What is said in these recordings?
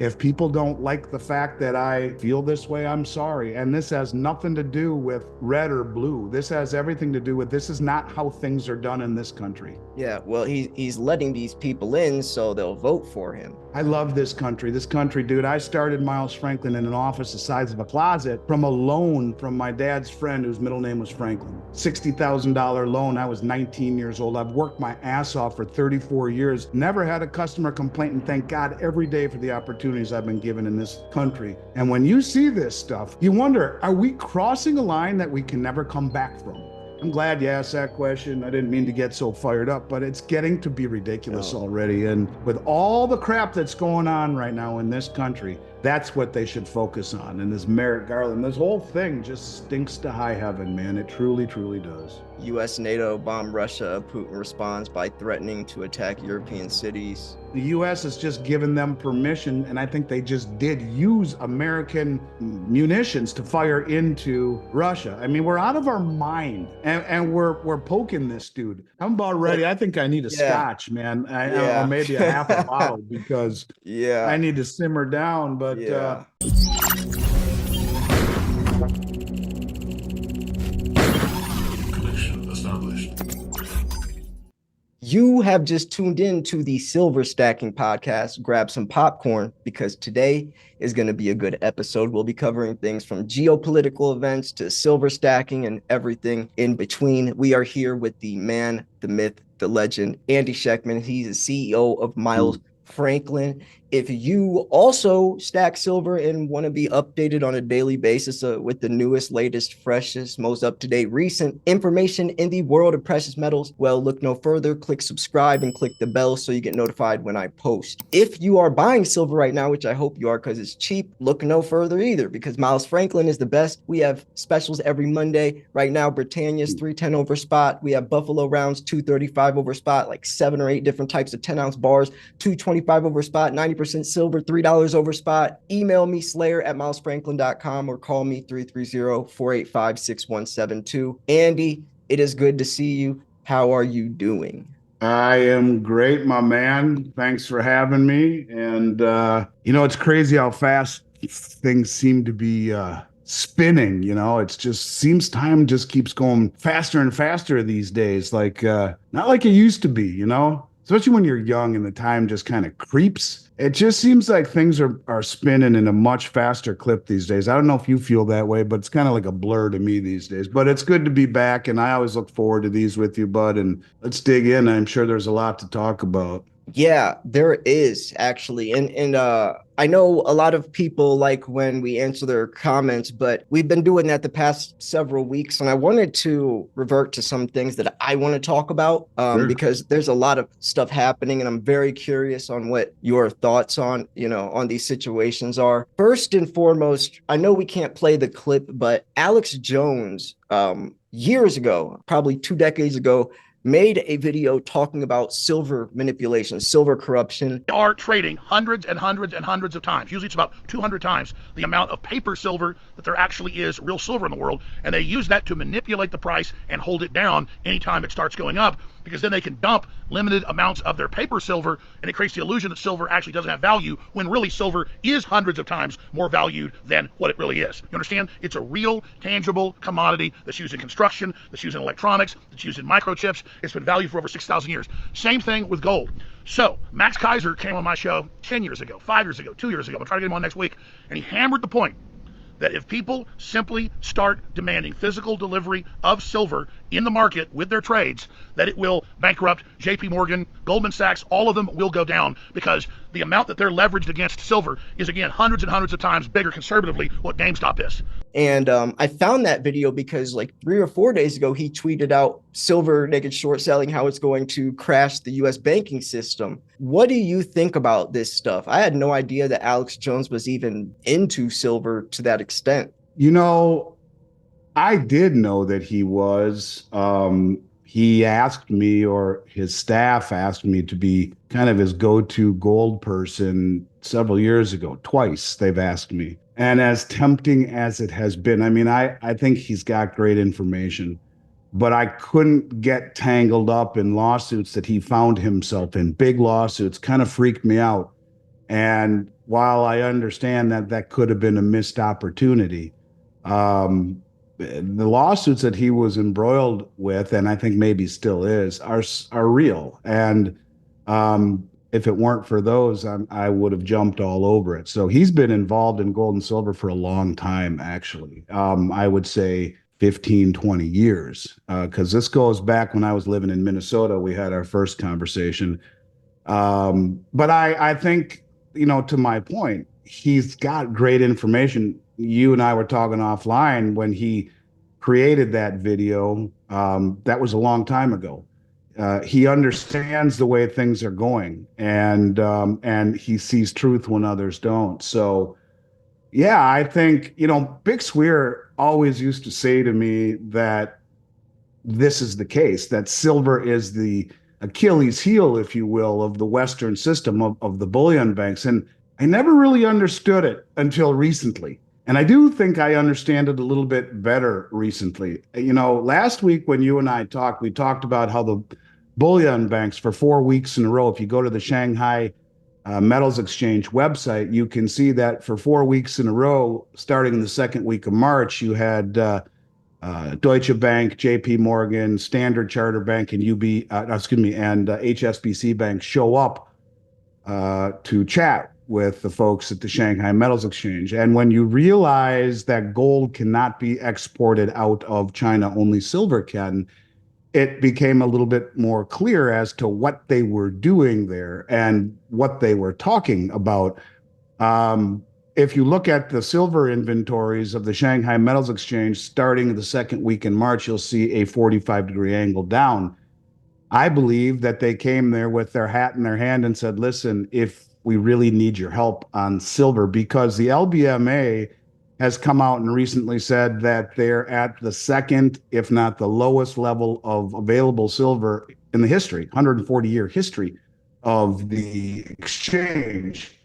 If people don't like the fact that I feel this way, I'm sorry. And this has nothing to do with red or blue. This has everything to do with this is not how things are done in this country. Yeah, well, he's letting these people in so they'll vote for him. I love this country. This country, dude. I started Miles Franklin in an office the size of a closet from a loan from my dad's friend whose middle name was Franklin. $60,000 loan. I was 19 years old. I've worked my ass off for 34 years. Never had a customer complaint, and thank God every day for the opportunities I've been given in this country. And when you see this stuff, you wonder, are we crossing a line that we can never come back from? I'm glad you asked that question. I didn't mean to get so fired up, but it's getting to be ridiculous already. And with all the crap that's going on right now in this country, that's what they should focus on. And this Merrick Garland, this whole thing just stinks to high heaven, man. It truly, truly does. US NATO bomb Russia. Putin responds by threatening to attack European cities. The US has just given them permission, and I think they just did use American munitions to fire into Russia. I mean, we're out of our mind, and we're poking this dude. I'm about ready. I think I need a scotch, man. Or maybe a half a bottle because I need to simmer down. But You have just tuned in to the Silver Stacking Podcast. Grab some popcorn because today is going to be a good episode. We'll be covering things from geopolitical events to silver stacking and everything in between. We are here with the man, the myth, the legend, Andy Schectman. He's the CEO of Miles Franklin. If you also stack silver and want to be updated on a daily basis with the newest, latest, freshest, most up-to-date, recent information in the world of precious metals, well, look no further. Click subscribe and click the bell so you get notified when I post. If you are buying silver right now, which I hope you are because it's cheap, look no further either because Miles Franklin is the best. We have specials every Monday. Right now, Britannia's 310 over spot. We have Buffalo Rounds 235 over spot, like 7 or 8 different types of 10-ounce bars, 225 over spot, 90% silver, $3 over spot. Email me slayer@milesfranklin.com or call me 330-485-6172. Andy, it is good to see you. How are you doing? I am great, my man. Thanks for having me. And, it's crazy how fast things seem to be spinning. It just seems time just keeps going faster and faster these days. Like, not like it used to be, especially when you're young and the time just kind of creeps. It just seems like things are spinning in a much faster clip these days. I don't know if you feel that way, but it's kind of like a blur to me these days. But it's good to be back, and I always look forward to these with you, bud. And let's dig in. I'm sure there's a lot to talk about. Yeah, there is actually. And I know a lot of people like when we answer their comments, but we've been doing that the past several weeks. And I wanted to revert to some things that I want to talk about because there's a lot of stuff happening. And I'm very curious on what your thoughts on these situations are. First and foremost, I know we can't play the clip, but Alex Jones years ago, probably 2 decades ago, made a video talking about silver manipulation, silver corruption. They are trading hundreds and hundreds and hundreds of times. Usually it's about 200 times the amount of paper silver that there actually is real silver in the world. And they use that to manipulate the price and hold it down anytime it starts going up, because then they can dump limited amounts of their paper silver, and it creates the illusion that silver actually doesn't have value when really silver is hundreds of times more valued than what it really is. You understand? It's a real, tangible commodity that's used in construction, that's used in electronics, that's used in microchips. It's been valued for over 6,000 years. Same thing with gold. So Max Kaiser came on my show 10 years ago, 5 years ago, 2 years ago. I'm trying to get him on next week. And he hammered the point that if people simply start demanding physical delivery of silver in the market with their trades, that it will bankrupt JP Morgan, Goldman Sachs. All of them will go down because the amount that they're leveraged against silver is, again, hundreds and hundreds of times bigger conservatively what GameStop is. And I found that video because like 3 or 4 days ago, he tweeted out silver naked short selling, how it's going to crash the US banking system. What do you think about this stuff? I had no idea that Alex Jones was even into silver to that extent. I did know that he was. He asked me, or his staff asked me, to be kind of his go-to gold person several years ago. Twice they've asked me. And as tempting as it has been, I think he's got great information, but I couldn't get tangled up in lawsuits that he found himself in. Big lawsuits kind of freaked me out. And while I understand that that could have been a missed opportunity, um, the lawsuits that he was embroiled with, and I think maybe still is, are real. And if it weren't for those, I would have jumped all over it. So he's been involved in gold and silver for a long time, actually. I would say 15, 20 years, because this goes back when I was living in Minnesota. We had our first conversation. But I think, to my point, he's got great information. You and I were talking offline when he created that video. That was a long time ago. He understands the way things are going, and he sees truth when others don't. So, yeah, I think, Big Swear always used to say to me that this is the case, that silver is the Achilles heel, if you will, of the Western system of the bullion banks. And I never really understood it until recently. And I do think I understand it a little bit better recently. Last week when you and I talked, we talked about how the bullion banks for 4 weeks in a row, if you go to the Shanghai Metals Exchange website, you can see that for 4 weeks in a row, starting in the second week of March, you had Deutsche Bank, J.P. Morgan, Standard Charter Bank, and HSBC Bank show up to chat with the folks at the Shanghai Metals Exchange. And when you realize that gold cannot be exported out of China, only silver can, it became a little bit more clear as to what they were doing there and what they were talking about. If you look at the silver inventories of the Shanghai Metals Exchange starting the second week in March, you'll see a 45-degree angle down. I believe that they came there with their hat in their hand and said, listen, if we really need your help on silver, because the LBMA has come out and recently said that they're at the second, if not the lowest level of available silver in the history, 140-year history of the exchange.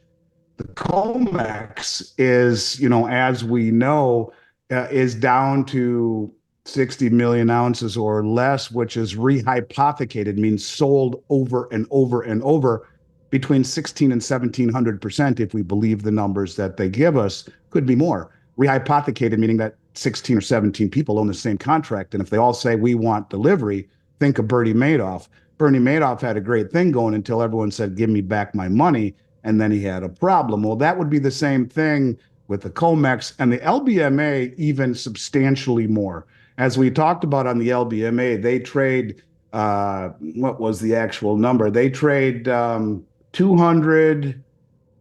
The COMEX is, as we know, is down to 60 million ounces or less, which is rehypothecated, means sold over and over and over between 16 and 1700%, if we believe the numbers that they give us. Could be more. Rehypothecated, meaning that 16 or 17 people own the same contract. And if they all say, we want delivery, think of Bernie Madoff. Bernie Madoff had a great thing going until everyone said, give me back my money. And then he had a problem. Well, that would be the same thing with the COMEX and the LBMA, even substantially more. As we talked about on the LBMA, they trade, what was the actual number? They trade 200,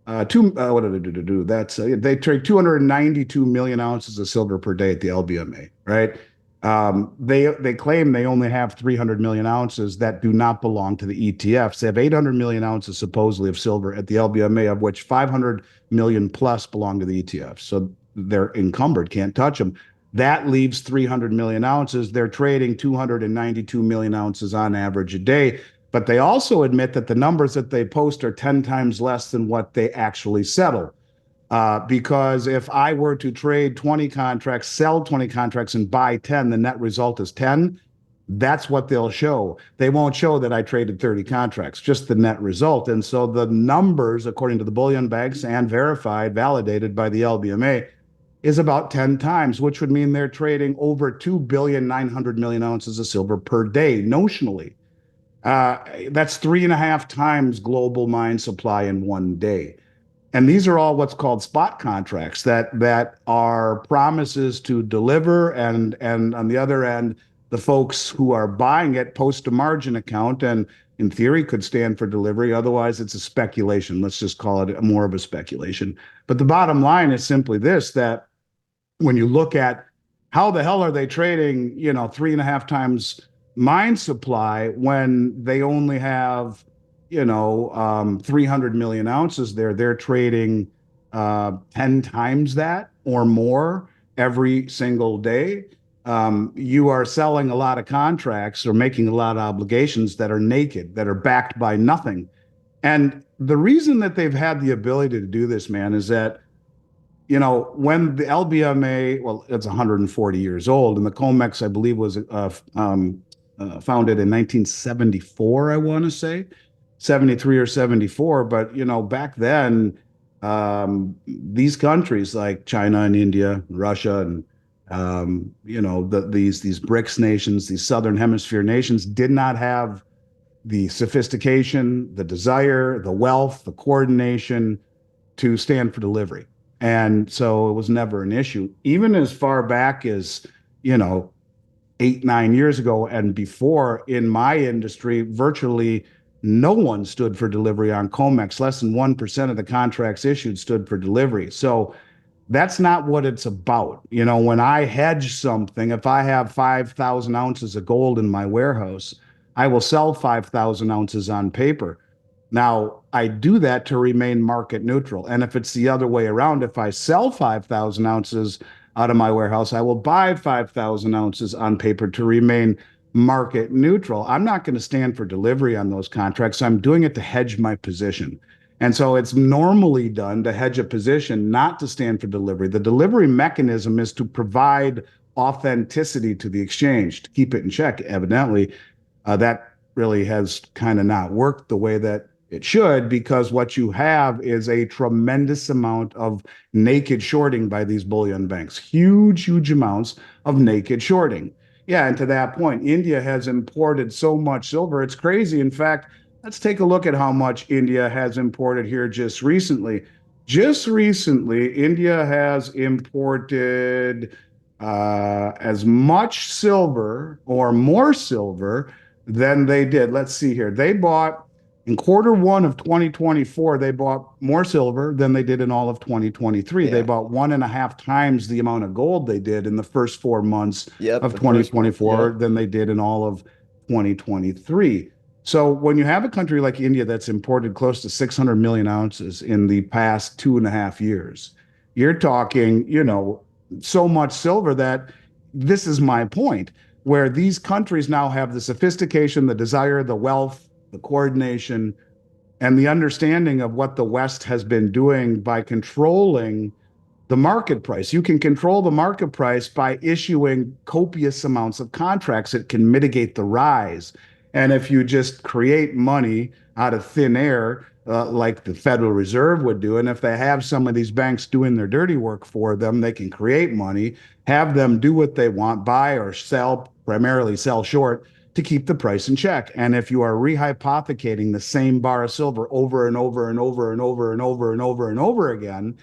what did they do? They trade 292 million ounces of silver per day at the LBMA, right? They claim they only have 300 million ounces that do not belong to the ETFs. They have 800 million ounces supposedly of silver at the LBMA, of which 500 million plus belong to the ETFs. So they're encumbered, can't touch them. That leaves 300 million ounces. They're trading 292 million ounces on average a day. But they also admit that the numbers that they post are 10 times less than what they actually settle. Because if I were to trade 20 contracts, sell 20 contracts, and buy 10, the net result is 10. That's what they'll show. They won't show that I traded 30 contracts, just the net result. And so the numbers, according to the bullion banks and verified, validated by the LBMA, is about 10 times, which would mean they're trading over 2,900,000,000 ounces of silver per day, notionally. That's 3.5 times global mine supply in one day. And these are all what's called spot contracts that are promises to deliver, and on the other end, the folks who are buying it post a margin account and in theory could stand for delivery. Otherwise, it's a speculation. Let's just call it more of a speculation. But the bottom line is simply this, that when you look at how the hell are they trading, 3.5 times mine supply when they only have 300 million ounces there. They're trading 10 times that or more every single day. You are selling a lot of contracts or making a lot of obligations that are naked, that are backed by nothing. And the reason that they've had the ability to do this, man, is that when the LBMA, well, it's 140 years old, and the COMEX, I believe, was founded in 1974, I want to say, 73 or 74. But, back then, these countries like China and India, Russia, and these BRICS nations, these Southern Hemisphere nations, did not have the sophistication, the desire, the wealth, the coordination to stand for delivery. And so it was never an issue. Even as far back as, you know, 8, 9 years ago and before in my industry, virtually no one stood for delivery on COMEX. Less than 1% of the contracts issued stood for delivery. So that's not what it's about. When I hedge something, if I have 5,000 ounces of gold in my warehouse, I will sell 5,000 ounces on paper. Now, I do that to remain market neutral. And if it's the other way around, if I sell 5,000 ounces out of my warehouse, I will buy 5,000 ounces on paper to remain market neutral. I'm not going to stand for delivery on those contracts. I'm doing it to hedge my position. And so it's normally done to hedge a position, not to stand for delivery. The delivery mechanism is to provide authenticity to the exchange, to keep it in check. Evidently, that really has kind of not worked the way that it should, because what you have is a tremendous amount of naked shorting by these bullion banks, huge, huge amounts of naked shorting. Yeah, and to that point, India has imported so much silver. It's crazy. In fact, let's take a look at how much India has imported here just recently. Just recently, India has imported as much silver or more silver than they did. Let's see here. They bought in Q1 of 2024, they bought more silver than they did in all of 2023. They Yeah. bought 1.5 times the amount of gold they did in the first 4 months Yep. of The first month. 2024 Yep. than they did in all of 2023. So when you have a country like India that's imported close to 600 million ounces in the past 2.5 years, you're talking, so much silver that this is my point, where these countries now have the sophistication, the desire, the wealth, the coordination, and the understanding of what the West has been doing by controlling the market price. You can control the market price by issuing copious amounts of contracts that can mitigate the rise. And if you just create money out of thin air, like the Federal Reserve would do, and if they have some of these banks doing their dirty work for them, they can create money, have them do what they want, buy or sell, primarily sell short, to keep the price in check. And if you are rehypothecating the same bar of silver over and over and over and over and over and over and over again,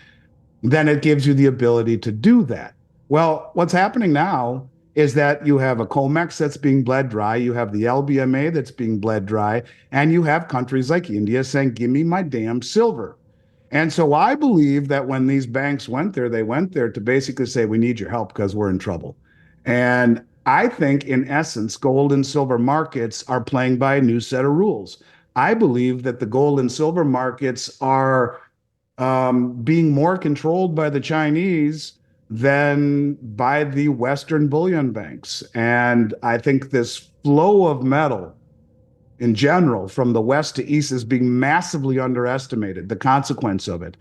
then it gives you the ability to do that. Well, what's happening now is that you have a COMEX that's being bled dry, you have the LBMA that's being bled dry, and you have countries like India saying, give me my damn silver. And so I believe that when these banks went there, they went there to basically say, we need your help because we're in trouble. And I think, in essence, gold and silver markets are playing by a new set of rules. I believe that the gold and silver markets are being more controlled by the Chinese than by the Western bullion banks. And I think this flow of metal in general from the West to East is being massively underestimated, the consequence of it.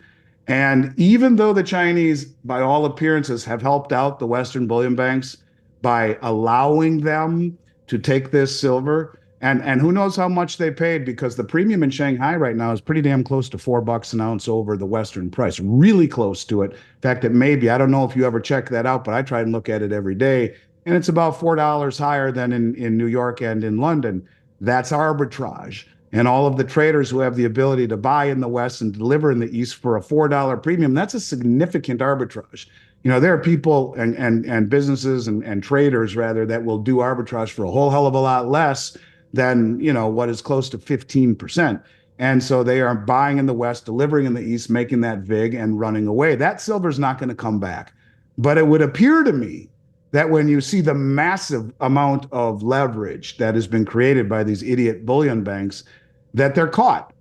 And even though the Chinese, by all appearances, have helped out the Western bullion banks by allowing them to take this silver, and who knows how much they paid, because the premium in Shanghai right now is pretty damn close to $4 an ounce over the Western price, really close to it. In fact, it may be, I don't know if you ever check that out, but I try and look at it every day, and it's about $4 higher than in New York and in London. That's arbitrage. And all of the traders who have the ability to buy in the West and deliver in the East for a $4 premium, that's a significant arbitrage. There are people and businesses and traders, rather, that will do arbitrage for a whole hell of a lot less than, what is close to 15%. And so they are buying in the West, delivering in the East, making that VIG and running away. That silver's not going to come back. But it would appear to me that when you see the massive amount of leverage that has been created by these idiot bullion banks, that they're caught,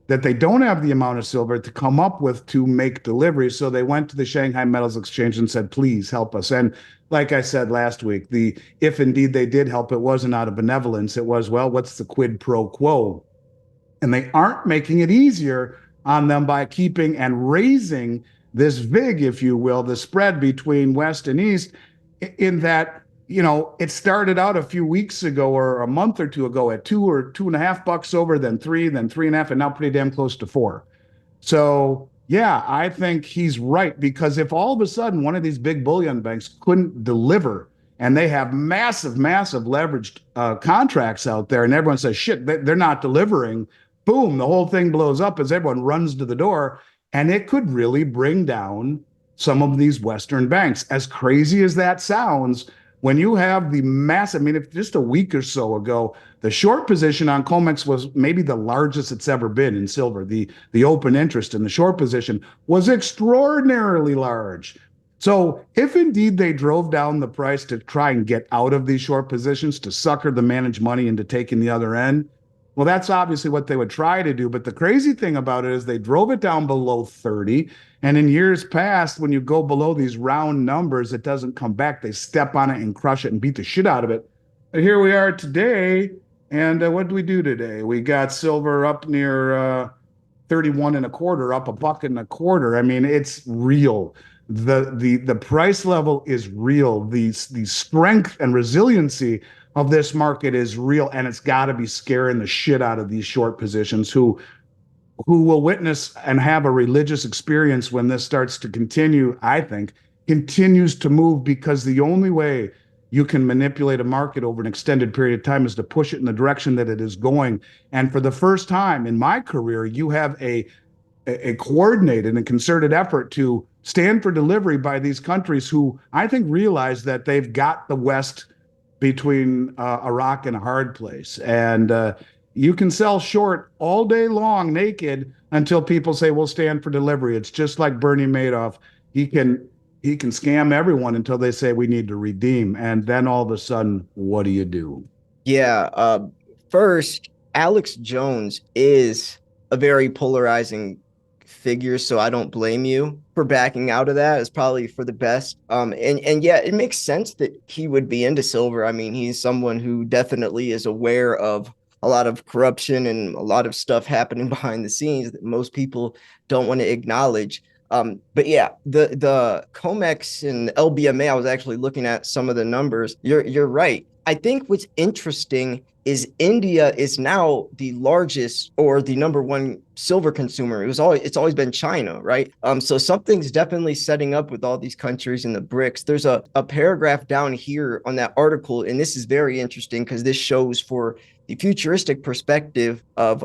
that they don't have the amount of silver to come up with to make deliveries. So they went to the Shanghai Metals Exchange and said, please help us. And like I said last week, if indeed they did help, it wasn't out of benevolence. It was, well, what's the quid pro quo? And they aren't making it easier on them by keeping and raising this VIG, if you will, the spread between West and East, in that, it started out a few weeks ago or a month or two ago at $2 or $2.50 over, then 3, then 3.5, and now pretty damn close to 4. So Yeah, I think he's right because if all of a sudden one of these big bullion banks couldn't deliver and they have massive, massive leveraged contracts out there and everyone says, shit, they're not delivering, boom, the whole thing blows up as everyone runs to the door. And it could really bring down some of these Western banks. As crazy as that sounds, when you have the massive, I mean, if just a week or so ago, the short position on Comex was maybe the largest it's ever been in silver. The open interest in the short position was extraordinarily large. So if indeed they drove down the price to try and get out of these short positions, to sucker the managed money into taking the other end, well, that's obviously what they would try to do. But the crazy thing about it is they drove it down below 30. And in years past, when you go below these round numbers, it doesn't come back. They step on it and crush it and beat the shit out of it. And here we are today. And what do we do today? We got silver up near 31 and a quarter, up a buck and a quarter. I mean, it's real. The price level is real. The strength and resiliency of this market is real, and it's got to be scaring the shit out of these short positions who will witness and have a religious experience when this starts to continue. I think continues to move because the only way you can manipulate a market over an extended period of time is to push it in the direction that it is going. And for the first time in my career, you have a coordinated and concerted effort to stand for delivery by these countries who I think realize that they've got the West between a rock and a hard place. And you can sell short all day long naked until people say we'll stand for delivery. It's just like Bernie Madoff. He can scam everyone until they say we need to redeem. And then all of a sudden, what do you do? Yeah. First, Alex Jones is a very polarizing figure, so I don't blame you for backing out of that. It's probably for the best. And yeah, it makes sense that he would be into silver. I mean, he's someone who definitely is aware of a lot of corruption and a lot of stuff happening behind the scenes that most people don't want to acknowledge. But yeah, the COMEX and LBMA, I was actually looking at some of the numbers. You're right. I think what's interesting is India is now the largest or the number one silver consumer. It's always been China, right? So something's definitely setting up with all these countries in the BRICS. There's a paragraph down here on that article, and this is very interesting because this shows for the futuristic perspective of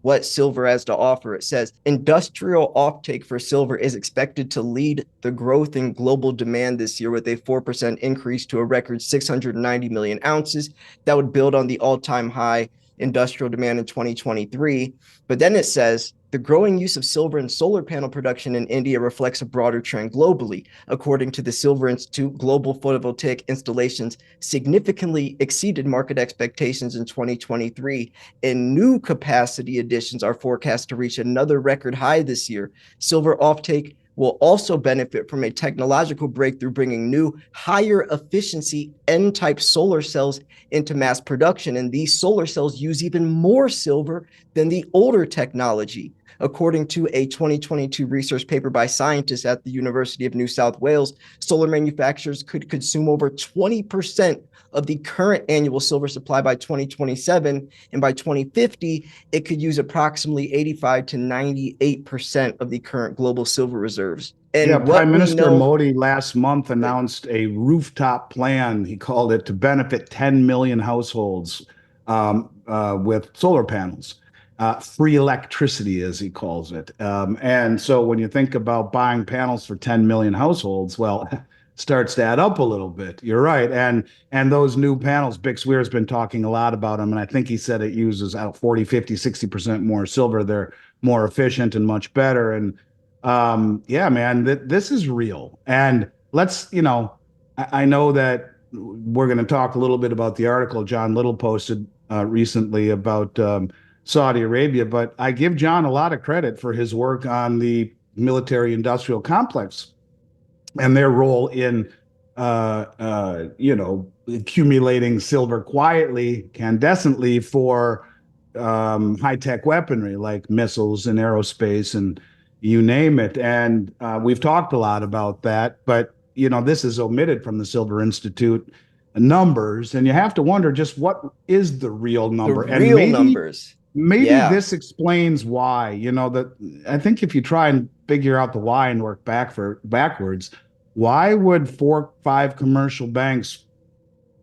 what silver has to offer. It says industrial offtake for silver is expected to lead the growth in global demand this year with a 4% increase to a record 690 million ounces. That would build on the all-time high industrial demand in 2023. But then it says the growing use of silver in solar panel production in India reflects a broader trend globally. According to the Silver Institute, global photovoltaic installations significantly exceeded market expectations in 2023, and new capacity additions are forecast to reach another record high this year. Silver offtake will also benefit from a technological breakthrough bringing new, higher efficiency N-type solar cells into mass production. And these solar cells use even more silver than the older technology. According to a 2022 research paper by scientists at the University of New South Wales, solar manufacturers could consume over 20% of the current annual silver supply by 2027. And by 2050, it could use approximately 85 to 98% of the current global silver reserves. And Yeah, what Prime we Minister know, Modi last month announced a rooftop plan, he called it, to benefit 10 million households with solar panels. Free electricity, as he calls it. And so when you think about buying panels for 10 million households, well, starts to add up a little bit. You're right. And those new panels, Bixweir has been talking a lot about them. And I think he said it uses 40, 50, 60% more silver. They're more efficient and much better. And yeah, man, this is real. And let's, I know that we're going to talk a little bit about the article John Little posted recently about Saudi Arabia, but I give John a lot of credit for his work on the military industrial complex and their role in, accumulating silver quietly, candescently for high-tech weaponry like missiles and aerospace and you name it. And we've talked a lot about that, but this is omitted from the Silver Institute numbers, and you have to wonder just what is the real the number, and real maybe numbers. maybe Yeah. this explains why, that I think if you try and figure out the why and work backwards, why would 4, 5 commercial banks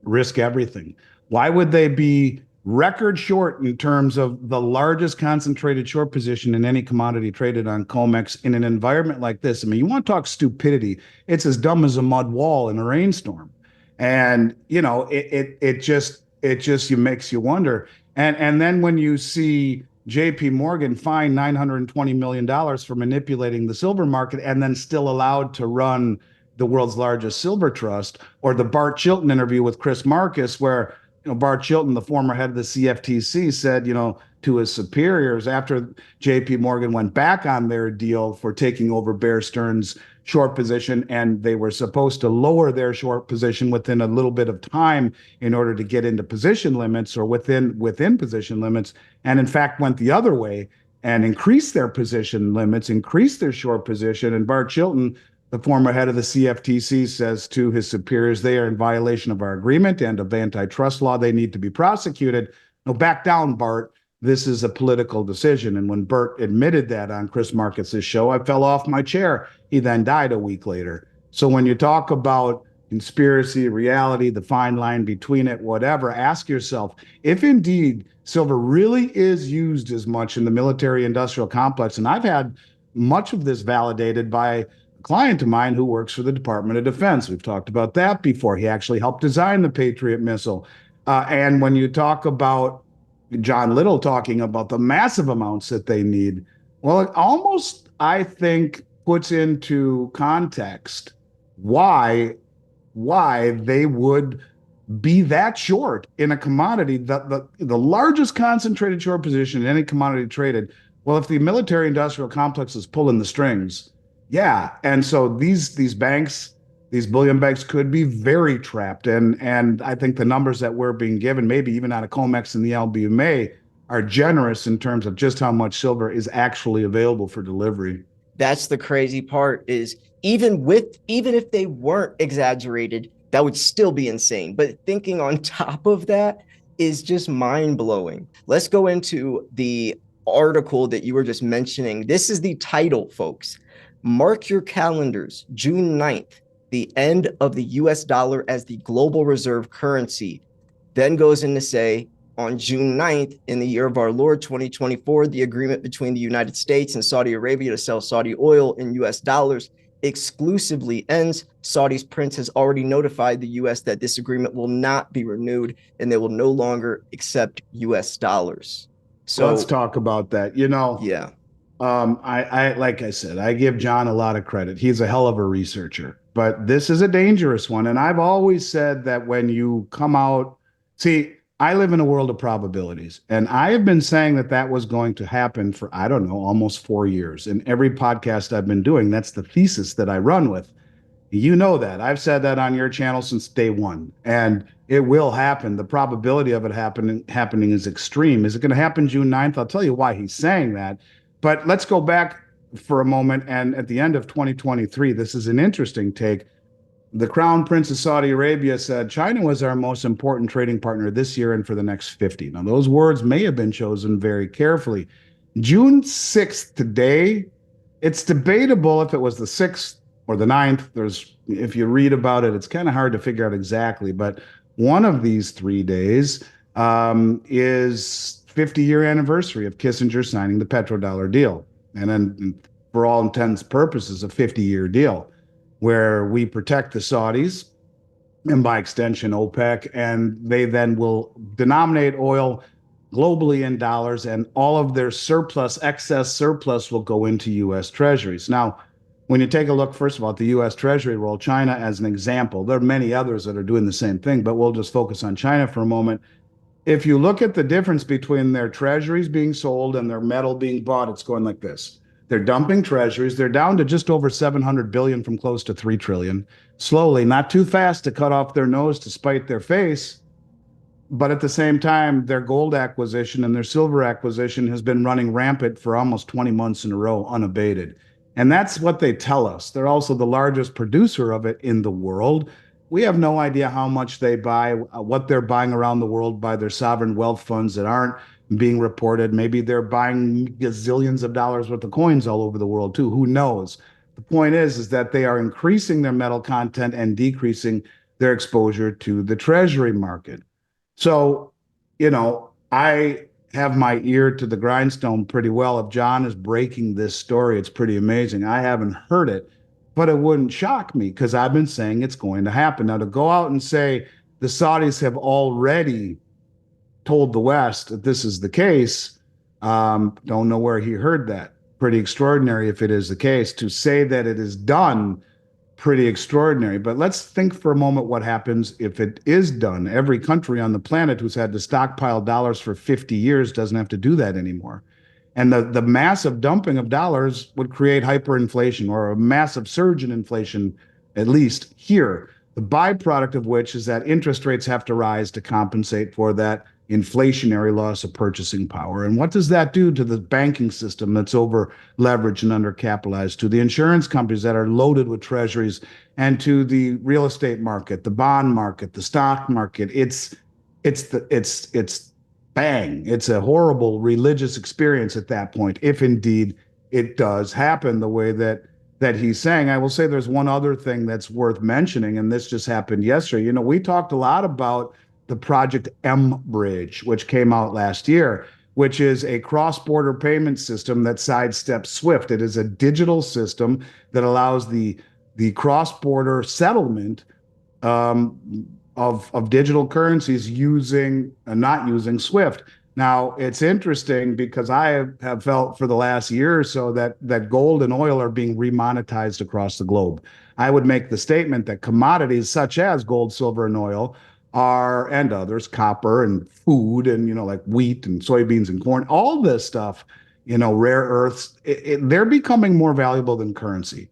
risk everything? Why would they be record short in terms of the largest concentrated short position in any commodity traded on COMEX in an environment like this? I mean, you want to talk stupidity? It's as dumb as a mud wall in a rainstorm, and it just you makes you wonder. And then when you see J.P. Morgan fined $920 million for manipulating the silver market and then still allowed to run the world's largest silver trust, or the Bart Chilton interview with Chris Marcus, where Bart Chilton, the former head of the CFTC, said to his superiors after J.P. Morgan went back on their deal for taking over Bear Stearns' short position, and they were supposed to lower their short position within a little bit of time in order to get into position limits or within position limits, and in fact went the other way and increased their position limits, increased their short position. And Bart Chilton, the former head of the CFTC, says to his superiors, they are in violation of our agreement and of antitrust law. They need to be prosecuted. No, back down, Bart. This is a political decision. And when Bert admitted that on Chris Marcus's show, I fell off my chair. He then died a week later. So when you talk about conspiracy, reality, the fine line between it, whatever, ask yourself if indeed silver really is used as much in the military industrial complex. And I've had much of this validated by client of mine who works for the Department of Defense. We've talked about that before. He actually helped design the Patriot missile. And when you talk about John Little talking about the massive amounts that they need, well, it almost, I think, puts into context why they would be that short in a commodity, the largest concentrated short position in any commodity traded. Well, if the military industrial complex is pulling the strings, yeah. And so these banks, these bullion banks, could be very trapped. And I think the numbers that we're being given, maybe even out of COMEX and the LBMA, are generous in terms of just how much silver is actually available for delivery. That's the crazy part, is even if they weren't exaggerated, that would still be insane. But thinking on top of that is just mind-blowing. Let's go into the article that you were just mentioning. This is the title, folks. Mark your calendars, June 9th, the end of the US dollar as the global reserve currency. Then goes in to say, on June 9th, in the year of our Lord 2024, the agreement between the United States and Saudi Arabia to sell Saudi oil in US dollars exclusively ends. Saudi's prince has already notified the US that this agreement will not be renewed and they will no longer accept US dollars. So let's talk about that. Yeah. I like I said, I give John a lot of credit. He's a hell of a researcher, but this is a dangerous one. And I've always said that when you come out, see, I live in a world of probabilities, and I have been saying that was going to happen for, I don't know, almost 4 years. In every podcast I've been doing, that's the thesis that I run with. You know that. I've said that on your channel since day one, and it will happen. The probability of it happening is extreme. Is it going to happen June 9th? I'll tell you why he's saying that. But let's go back for a moment. And at the end of 2023, this is an interesting take. The Crown Prince of Saudi Arabia said China was our most important trading partner this year and for the next 50. Now, those words may have been chosen very carefully. June 6th today, it's debatable if it was the 6th or the 9th. If you read about it, it's kind of hard to figure out exactly. But one of these 3 days is 50-year anniversary of Kissinger signing the petrodollar deal. And then, for all intents and purposes, a 50-year deal where we protect the Saudis and by extension OPEC, and they then will denominate oil globally in dollars, and all of their excess surplus will go into U.S. treasuries. Now, when you take a look, first of all, at the U.S. Treasury roll, China as an example, there are many others that are doing the same thing, but we'll just focus on China for a moment. If you look at the difference between their treasuries being sold and their metal being bought, it's going like this. They're dumping treasuries. They're down to just over 700 billion from close to 3 trillion. Slowly, not too fast to cut off their nose to spite their face. But at the same time, their gold acquisition and their silver acquisition has been running rampant for almost 20 months in a row, unabated. And that's what they tell us. They're also the largest producer of it in the world. We have no idea how much they buy, what they're buying around the world by their sovereign wealth funds that aren't being reported. Maybe they're buying gazillions of dollars worth of coins all over the world too. Who knows? The point is that they are increasing their metal content and decreasing their exposure to the treasury market. So, I have my ear to the grindstone pretty well. If John is breaking this story, it's pretty amazing. I haven't heard it, but it wouldn't shock me because I've been saying it's going to happen. Now, to go out and say the Saudis have already told the West that this is the case, don't know where he heard that. Pretty extraordinary if it is the case. To say that it is done, pretty extraordinary. But let's think for a moment what happens if it is done. Every country on the planet who's had to stockpile dollars for 50 years doesn't have to do that anymore. And the massive dumping of dollars would create hyperinflation or a massive surge in inflation, at least here. The byproduct of which is that interest rates have to rise to compensate for that inflationary loss of purchasing power. And what does that do to the banking system that's over leveraged and undercapitalized, to the insurance companies that are loaded with treasuries, and to the real estate market, the bond market, the stock market? It's bang. It's a horrible religious experience at that point, if indeed it does happen the way that he's saying. I will say there's one other thing that's worth mentioning, and this just happened yesterday. We talked a lot about the Project mbridge, which came out last year, which is a cross-border payment system that sidesteps SWIFT. It is a digital system that allows the cross-border settlement of digital currencies using not using SWIFT. Now, it's interesting because I have felt for the last year or so that gold and oil are being remonetized across the globe. I would make the statement that commodities such as gold, silver, and oil are, and others, copper and food and, like wheat and soybeans and corn, all this stuff, rare earths, they're becoming more valuable than currency.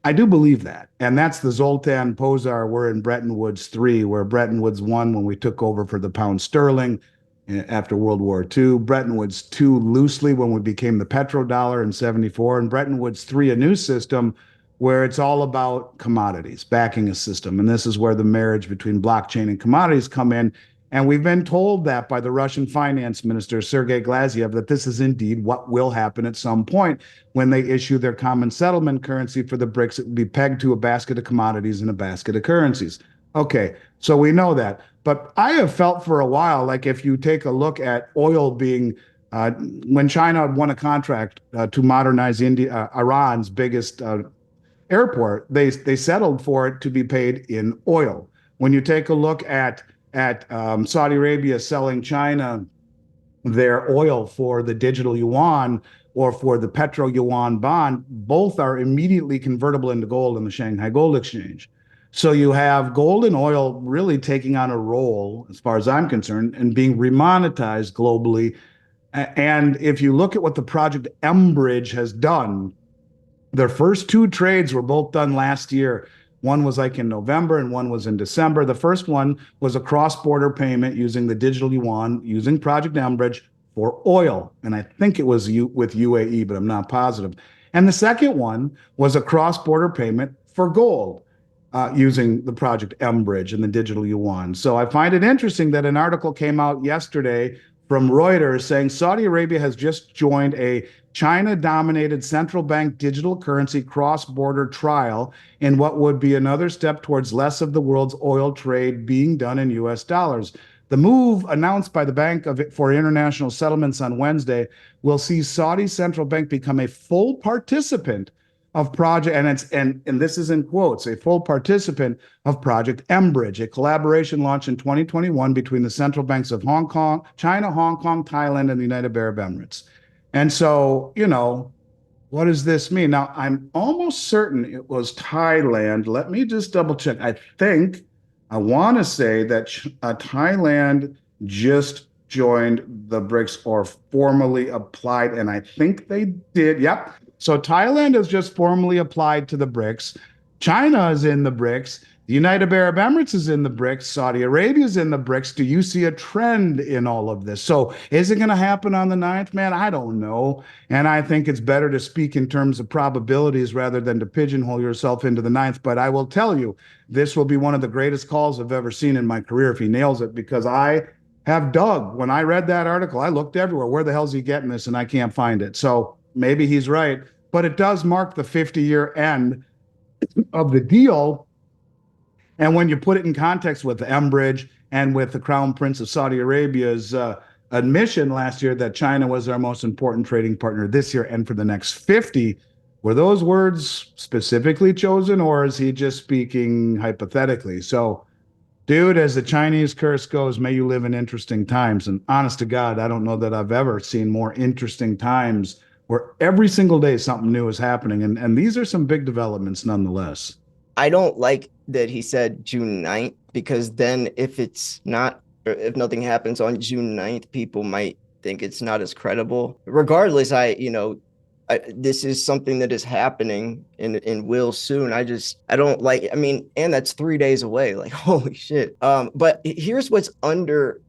I do believe that. And that's the Zoltan Pozsar. We're in Bretton Woods 3, where Bretton Woods 1 when we took over for the pound sterling after World War II, Bretton Woods 2 loosely when we became the petrodollar in 74, and Bretton Woods 3, a new system where it's all about commodities, backing a system. And this is where the marriage between blockchain and commodities come in. And we've been told that by the Russian finance minister, Sergei Glaziev, that this is indeed what will happen at some point when they issue their common settlement currency for the BRICS. It will be pegged to a basket of commodities and a basket of currencies. Okay, so we know that. But I have felt for a while, like if you take a look at oil being, when China won a contract to modernize Iran's biggest airport, they settled for it to be paid in oil. When you take a look at Saudi Arabia selling China their oil for the digital yuan or for the petro yuan bond, both are immediately convertible into gold in the Shanghai Gold Exchange. So you have gold and oil really taking on a role, as far as I'm concerned, and being remonetized globally. And if you look at what the Project mbridge has done, their first two trades were both done last year. One was like in November and one was in December. The first one was a cross-border payment using the digital yuan, using Project mbridge for oil. And I think it was with UAE, but I'm not positive. And the second one was a cross-border payment for gold using the Project mbridge and the digital yuan. So I find it interesting that an article came out yesterday from Reuters saying Saudi Arabia has just joined a China-dominated central bank digital currency cross-border trial in what would be another step towards less of the world's oil trade being done in U.S. dollars. The move, announced by the Bank for International Settlements on Wednesday, will see Saudi central bank become a full participant of Project, and this is in quotes, a full participant of Project mbridge, a collaboration launched in 2021 between the central banks of Hong Kong, China, Hong Kong, Thailand, and the United Arab Emirates. And so, what does this mean? Now, I'm almost certain it was Thailand. Let me just double check. I want to say that Thailand just joined the BRICS or formally applied, and I think they did. Yep. So Thailand has just formally applied to the BRICS. China is in the BRICS. The United Arab Emirates is in the BRICS. Saudi Arabia is in the BRICS. Do you see a trend in all of this? So is it going to happen on the 9th, man? I don't know. And I think it's better to speak in terms of probabilities rather than to pigeonhole yourself into the 9th. But I will tell you, this will be one of the greatest calls I've ever seen in my career if he nails it, because I have dug. When I read that article, I looked everywhere. Where the hell's he getting this? And I can't find it. So maybe he's right. But it does mark the 50-year end of the deal. And when you put it in context with the mbridge and with the Crown Prince of Saudi Arabia's admission last year that China was our most important trading partner this year and for the next 50, were those words specifically chosen, or is he just speaking hypothetically? So, dude, as the Chinese curse goes, may you live in interesting times. And honest to God, I don't know that I've ever seen more interesting times where every single day something new is happening. And these are some big developments nonetheless. I don't like that he said June 9th, because then if it's not, or if nothing happens on June 9th, people might think it's not as credible. Regardless, this is something that is happening and will soon. I don't like, I mean, and that's 3 days away. Like, holy shit. But here's what's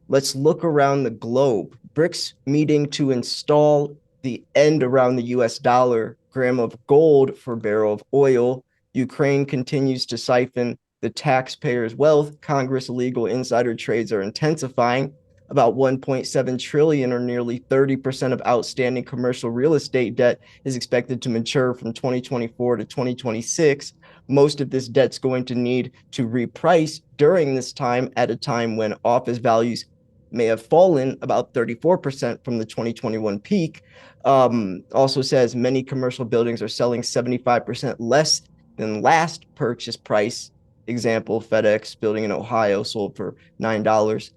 let's look around the globe. BRICS meeting to install the end around the US dollar, gram of gold for barrel of oil. Ukraine continues to siphon the taxpayers' wealth. Congress illegal insider trades are intensifying. About 1.7 trillion, or nearly 30% of outstanding commercial real estate debt, is expected to mature from 2024 to 2026. Most of this debt's going to need to reprice during this time, at a time when office values may have fallen about 34% from the 2021 peak. Also says many commercial buildings are selling 75% less than last purchase price. Example, FedEx building in Ohio sold for $9.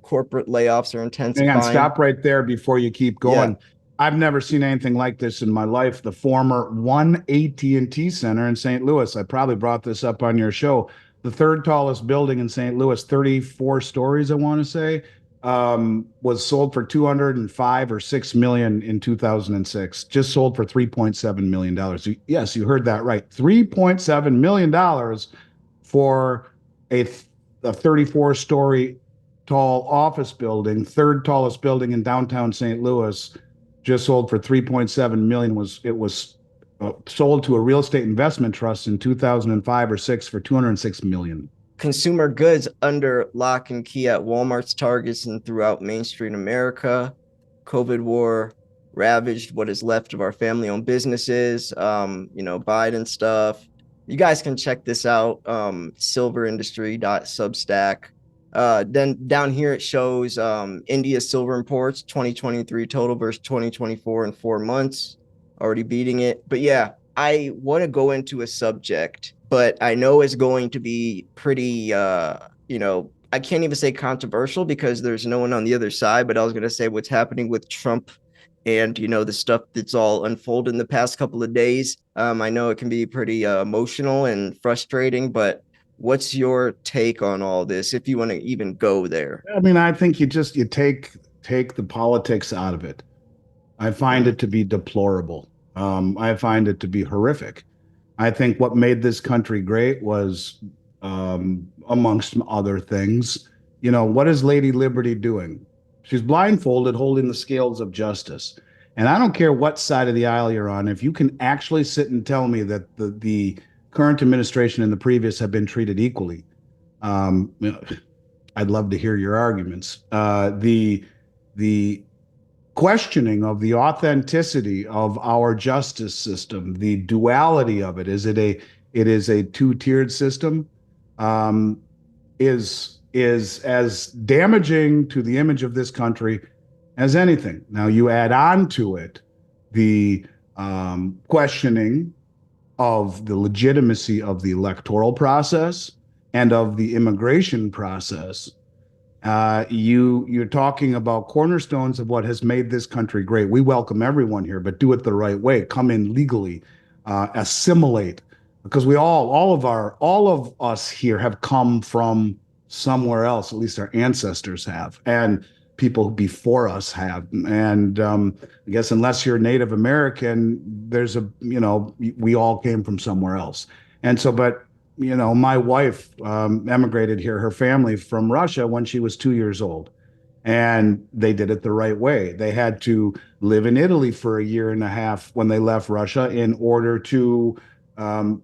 Corporate layoffs are intensifying. Hang on, stop right there before you keep going. Yeah. I've never seen anything like this in my life. The former One AT&T Center in St. Louis, I probably brought this up on your show, the third tallest building in St. Louis, 34 stories, I want to say, was sold for 205 or 6 million in 2006. Just sold for $3.7 million. Yes, you heard that right. $3.7 million for a 34-story tall office building, third tallest building in downtown St. Louis, just sold for 3.7 million. It was sold to a real estate investment trust in 2005 or 6 for 206 million. Consumer goods under lock and key at Walmart's, Targets, and throughout mainstream America. COVID war ravaged what is left of our family-owned businesses. Biden stuff. You guys can check this out. Silverindustry.substack. Then down here it shows India's silver imports 2023 total versus 2024 in 4 months, already beating it. But yeah, I want to go into a subject, but I know it's going to be pretty, I can't even say controversial because there's no one on the other side, but I was going to say what's happening with Trump and, the stuff that's all unfolded in the past couple of days. I know it can be pretty emotional and frustrating, but what's your take on all this, if you want to even go there? I mean, I think you take the politics out of it. I find it to be deplorable. I find it to be horrific. I think what made this country great was, amongst other things, what is Lady Liberty doing? She's blindfolded, holding the scales of justice. And I don't care what side of the aisle you're on. If you can actually sit and tell me that the current administration and the previous have been treated equally, I'd love to hear your arguments. The questioning of the authenticity of our justice system, the duality of it is a two-tiered system, is as damaging to the image of this country as anything. Now you add on to it the questioning of the legitimacy of the electoral process and of the immigration process. You're talking about cornerstones of what has made this country great. We welcome everyone here, but do it the right way. Come in legally, assimilate, because all of us here have come from somewhere else. At least our ancestors have, and people before us have. And I guess unless you're Native American, we all came from somewhere else. And so, but my wife emigrated here, her family from Russia when she was 2 years old. And they did it the right way. They had to live in Italy for a year and a half when they left Russia in order to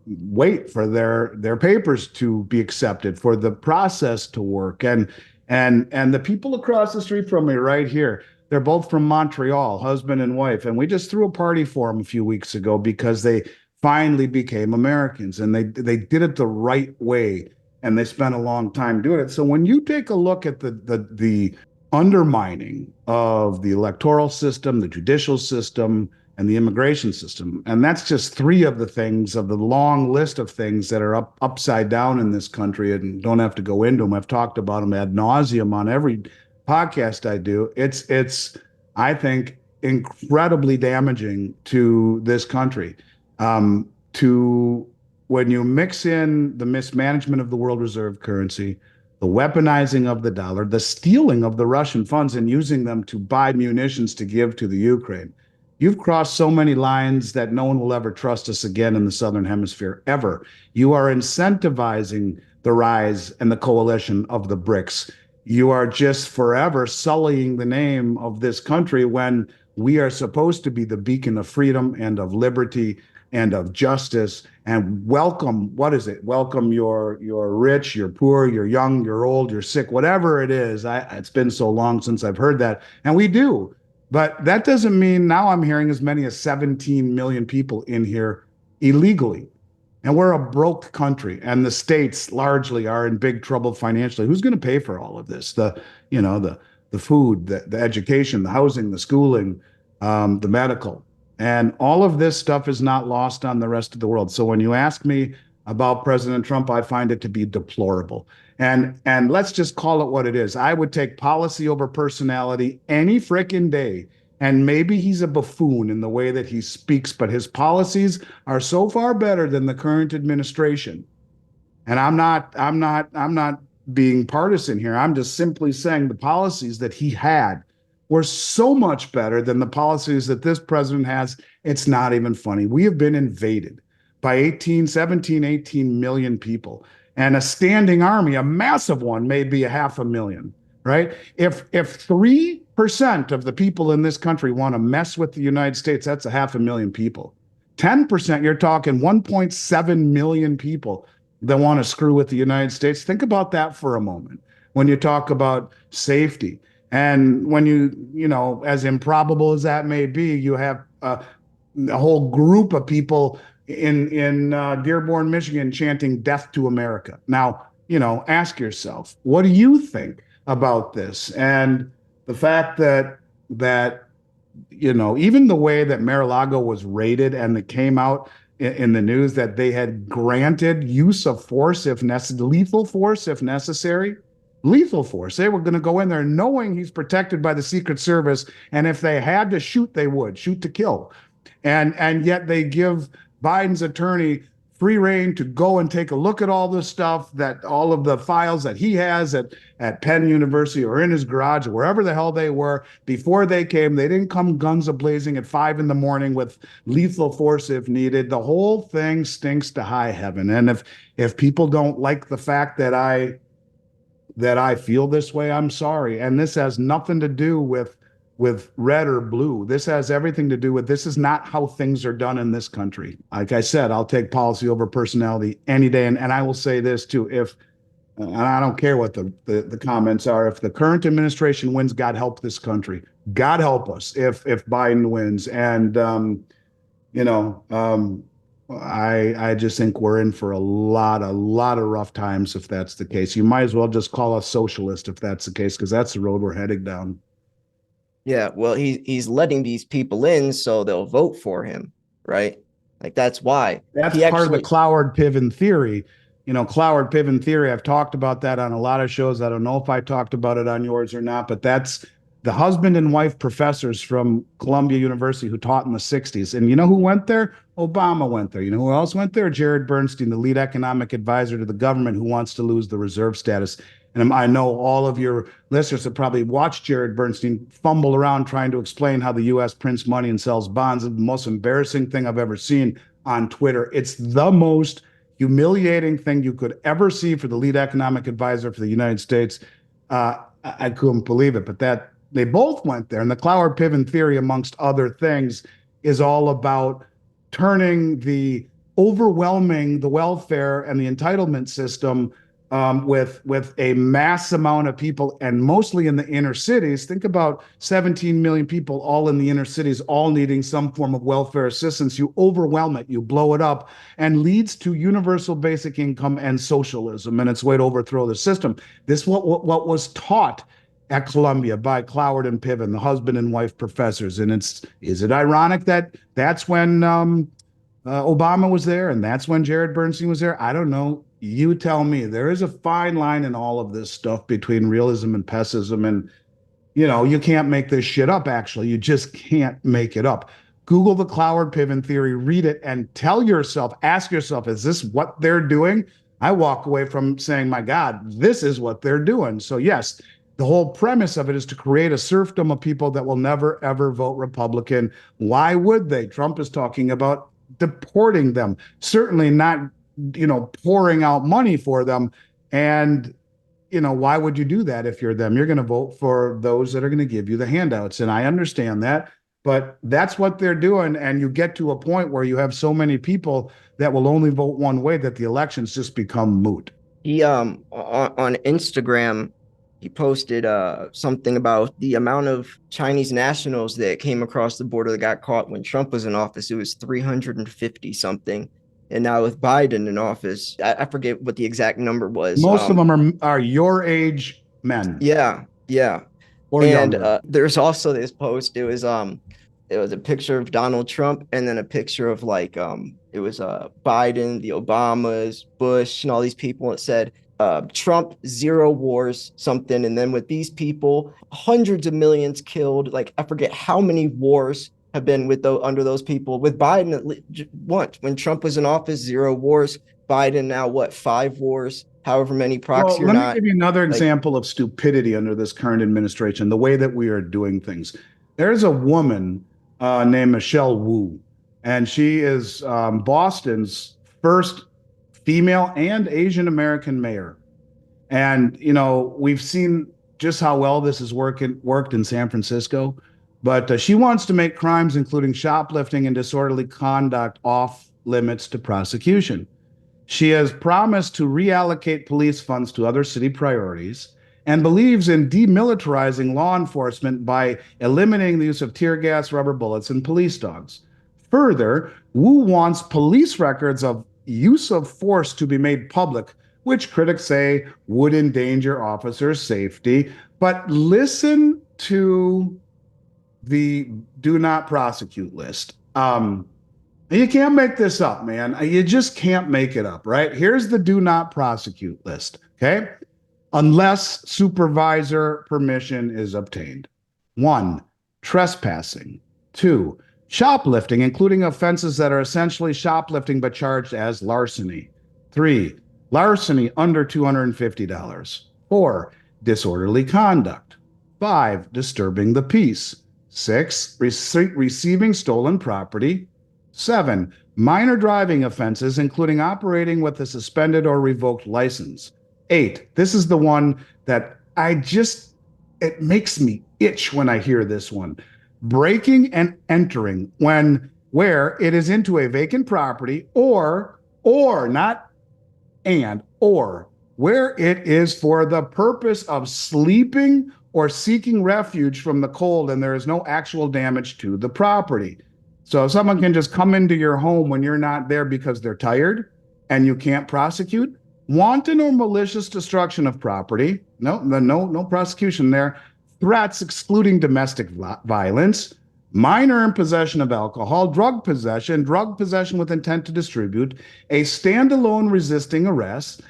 wait for their papers to be accepted, for the process to work. And And the people across the street from me right here, they're both from Montreal, husband and wife. And we just threw a party for them a few weeks ago because they finally became Americans and they did it the right way. And they spent a long time doing it. So when you take a look at the undermining of the electoral system, the judicial system, and the immigration system, and that's just three of the things of the long list of things that are upside down in this country, and don't have to go into them. I've talked about them ad nauseum on every podcast I do. It's I think incredibly damaging to this country. To When you mix in the mismanagement of the world reserve currency, the weaponizing of the dollar, the stealing of the Russian funds and using them to buy munitions to give to the Ukraine. You've crossed so many lines that no one will ever trust us again in the Southern Hemisphere, ever. You are incentivizing the rise and the coalition of the BRICS. You are just forever sullying the name of this country when we are supposed to be the beacon of freedom and of liberty and of justice and welcome, what is it? Welcome your rich, you're poor, you're young, you're old, you're sick, whatever it is. It's been so long since I've heard that. And we do. But that doesn't mean now I'm hearing as many as 17 million people in here illegally. And we're a broke country, and the states largely are in big trouble financially. Who's going to pay for all of this? The food, the education, the housing, the schooling, the medical, and all of this stuff is not lost on the rest of the world. So when you ask me about President Trump, I find it to be deplorable. And let's just call it what it is. I would take policy over personality any frickin' day. And maybe he's a buffoon in the way that he speaks, but his policies are so far better than the current administration. And I'm not being partisan here. I'm just simply saying the policies that he had were so much better than the policies that this president has. It's not even funny. We have been invaded by 18 million people, and a standing army, a massive one, may be 500,000, right? If 3% of the people in this country want to mess with the United States, that's 500,000 people. 10%, you're talking 1.7 million people that want to screw with the United States. Think about that for a moment when you talk about safety. And when as improbable as that may be, you have a whole group of people in Dearborn, Michigan, chanting "Death to America." Now, ask yourself, what do you think about this? And the fact that even the way that Mar-a-Lago was raided, and it came out in the news that they had granted use of force if necessary, lethal force if necessary. Lethal force. They were going to go in there knowing he's protected by the Secret Service, and if they had to shoot, they would shoot to kill. And yet they give Biden's attorney free reign to go and take a look at all this stuff, that all of the files that he has at Penn University or in his garage or wherever the hell they were before they came. They didn't come guns a-blazing at 5 a.m. with lethal force if needed. The whole thing stinks to high heaven. And if people don't like the fact that I feel this way, I'm sorry. And this has nothing to do with red or blue. This has everything to do with, this is not how things are done in this country. Like I said, I'll take policy over personality any day. And I will say this too, and I don't care what the comments are, if the current administration wins, God help this country. God help us if Biden wins. And, I just think we're in for a lot of rough times if that's the case. You might as well just call us socialist if that's the case, because that's the road we're heading down. Yeah, well, he's letting these people in so they'll vote for him, right? Like that's why. That's part of the Cloward-Piven theory. Cloward-Piven theory, I've talked about that on a lot of shows. I don't know if I talked about it on yours or not, but that's the husband and wife professors from Columbia University who taught in the 60s. And you know who went there? Obama went there. You know who else went there? Jared Bernstein, the lead economic advisor to the government who wants to lose the reserve status. And I know all of your listeners have probably watched Jared Bernstein fumble around trying to explain how the U.S. prints money and sells bonds. It's the most embarrassing thing I've ever seen on Twitter. It's the most humiliating thing you could ever see for the lead economic advisor for the United States. I couldn't believe it, but that they both went there. And the Cloward-Piven theory, amongst other things, is all about turning the welfare and the entitlement system with a mass amount of people, and mostly in the inner cities. Think about 17 million people all in the inner cities, all needing some form of welfare assistance. You overwhelm it, you blow it up, and leads to universal basic income and socialism, and it's a way to overthrow the system. This what was taught at Columbia by Cloward and Piven, the husband and wife professors. And is it ironic that that's when Obama was there and that's when Jared Bernstein was there? I don't know. You tell me. There is a fine line in all of this stuff between realism and pessimism. And, you can't make this shit up, actually. You just can't make it up. Google the Cloward Piven theory, read it, and ask yourself, is this what they're doing? I walk away from saying, my God, this is what they're doing. So, yes, the whole premise of it is to create a serfdom of people that will never, ever vote Republican. Why would they? Trump is talking about deporting them, certainly not, pouring out money for them. And, why would you do that if you're them? You're going to vote for those that are going to give you the handouts. And I understand that, but that's what they're doing. And you get to a point where you have so many people that will only vote one way that the elections just become moot. He on Instagram, he posted something about the amount of Chinese nationals that came across the border that got caught when Trump was in office. It was 350 something. And now with Biden in office, I forget what the exact number was. Most of them are your age men. Yeah. Or younger. There's also this post. It was a picture of Donald Trump and then a picture of it was Biden, the Obamas, Bush, and all these people. It said Trump, 0 wars, something. And then with these people, hundreds of millions killed. Like, I forget how many wars have been under those people. With Biden, once when Trump was in office, 0 wars. Biden now 5 wars, however many proxy Let me give you another example of stupidity under this current administration, the way that we are doing things. There's a woman named Michelle Wu, and she is Boston's first female and Asian American mayor. And, we've seen just how well this has worked in San Francisco. But she wants to make crimes, including shoplifting and disorderly conduct, off limits to prosecution. She has promised to reallocate police funds to other city priorities and believes in demilitarizing law enforcement by eliminating the use of tear gas, rubber bullets, and police dogs. Further, Wu wants police records of use of force to be made public, which critics say would endanger officers' safety. But listen to the do not prosecute list. You can't make this up, man. You just can't make it up, right? Here's the do not prosecute list, okay? Unless supervisor permission is obtained. 1, trespassing. 2, shoplifting, including offenses that are essentially shoplifting but charged as larceny. 3, larceny under $250. 4, disorderly conduct. 5, disturbing the peace. 6, receiving stolen property. 7, minor driving offenses, including operating with a suspended or revoked license. 8, this is the one that it makes me itch when I hear this one. Breaking and entering where it is into a vacant property or where it is for the purpose of sleeping or seeking refuge from the cold and there is no actual damage to the property. So if someone can just come into your home when you're not there because they're tired and you can't prosecute, wanton or malicious destruction of property, no prosecution there. Threats excluding domestic violence, minor in possession of alcohol, drug possession with intent to distribute, a standalone resisting arrest,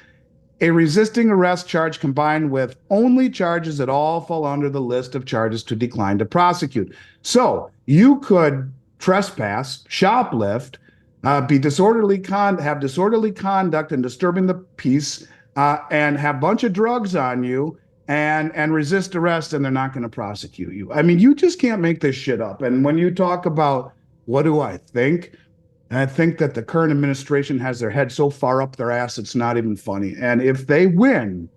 a resisting arrest charge combined with only charges that all fall under the list of charges to decline to prosecute. So you could trespass, shoplift, have disorderly conduct and disturbing the peace, and have a bunch of drugs on you and resist arrest, and they're not going to prosecute you. I mean, you just can't make this shit up. And when you talk about what do I think? I think that the current administration has their head so far up their ass, it's not even funny. And if they win,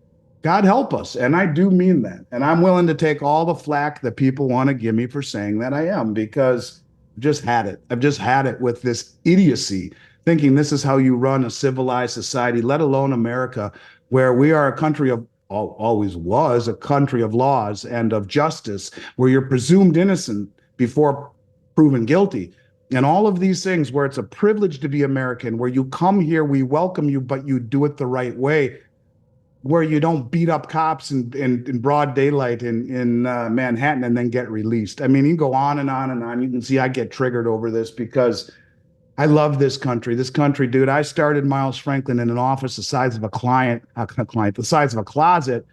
God help us. And I do mean that. And I'm willing to take all the flack that people want to give me for saying that I am, because I've just had it. I've just had it with this idiocy thinking this is how you run a civilized society, let alone America, where we are a country of always was a country of laws and of justice, where you're presumed innocent before proven guilty. And all of these things where it's a privilege to be American, where you come here, we welcome you, but you do it the right way, where you don't beat up cops in broad daylight in Manhattan and then get released. I mean, you can go on and on and on. You can see I get triggered over this because I love this country. This country, dude. I started Miles Franklin in an office the size of the size of a closet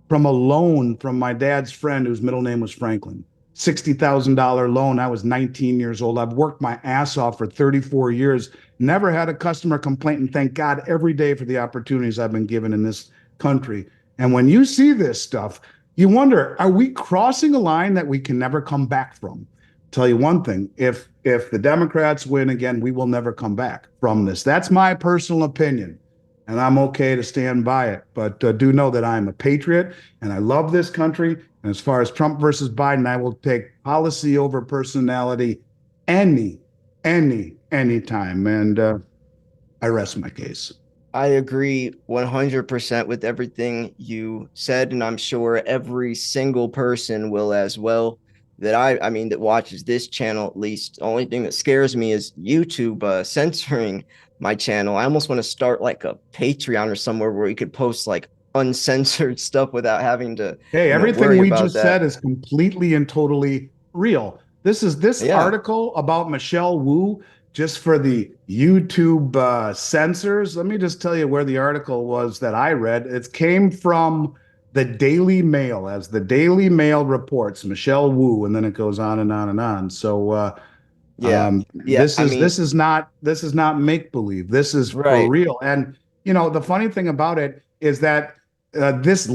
from a loan from my dad's friend whose middle name was Franklin. $60,000 loan. I was 19 years old. I've worked my ass off for 34 years, never had a customer complaint, and thank God every day for the opportunities I've been given in this country. And when you see this stuff, you wonder, are we crossing a line that we can never come back from? Tell you one thing, if the Democrats win again, we will never come back from this. That's my personal opinion, and I'm okay to stand by it. But do know that I'm a patriot, and I love this country. And as far as Trump versus Biden, I will take policy over personality anytime. And I rest my case. I agree 100% with everything you said, and I'm sure every single person will as well. That I mean, that watches this channel at least. The only thing that scares me is YouTube censoring my channel. I almost want to start like a Patreon or somewhere where we could post like uncensored stuff without having to, Hey, everything we just that. said is completely and totally real. This article about Michelle Wu, just for the YouTube censors. Let me just tell you where the article was that I read. It came from the Daily Mail, as the Daily Mail reports, Michelle Wu, and then it goes on and on and on. So this is not make believe. This is for real. And you know, the funny thing about it is that this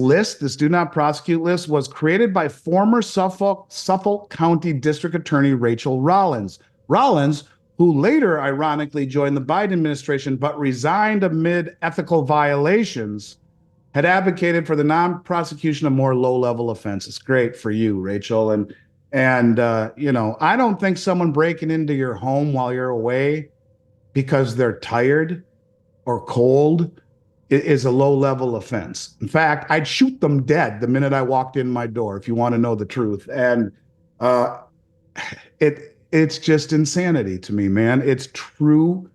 do not prosecute list, was created by former Suffolk County District Attorney Rachel Rollins. Rollins, who later ironically joined the Biden administration but resigned amid ethical violations, had advocated for the non-prosecution of more low-level offenses. Great for you, Rachel. And you know, I don't think someone breaking into your home while you're away because they're tired or cold is a low-level offense. In fact, I'd shoot them dead the minute I walked in my door, if you want to know the truth. And it's just insanity to me, man. It's true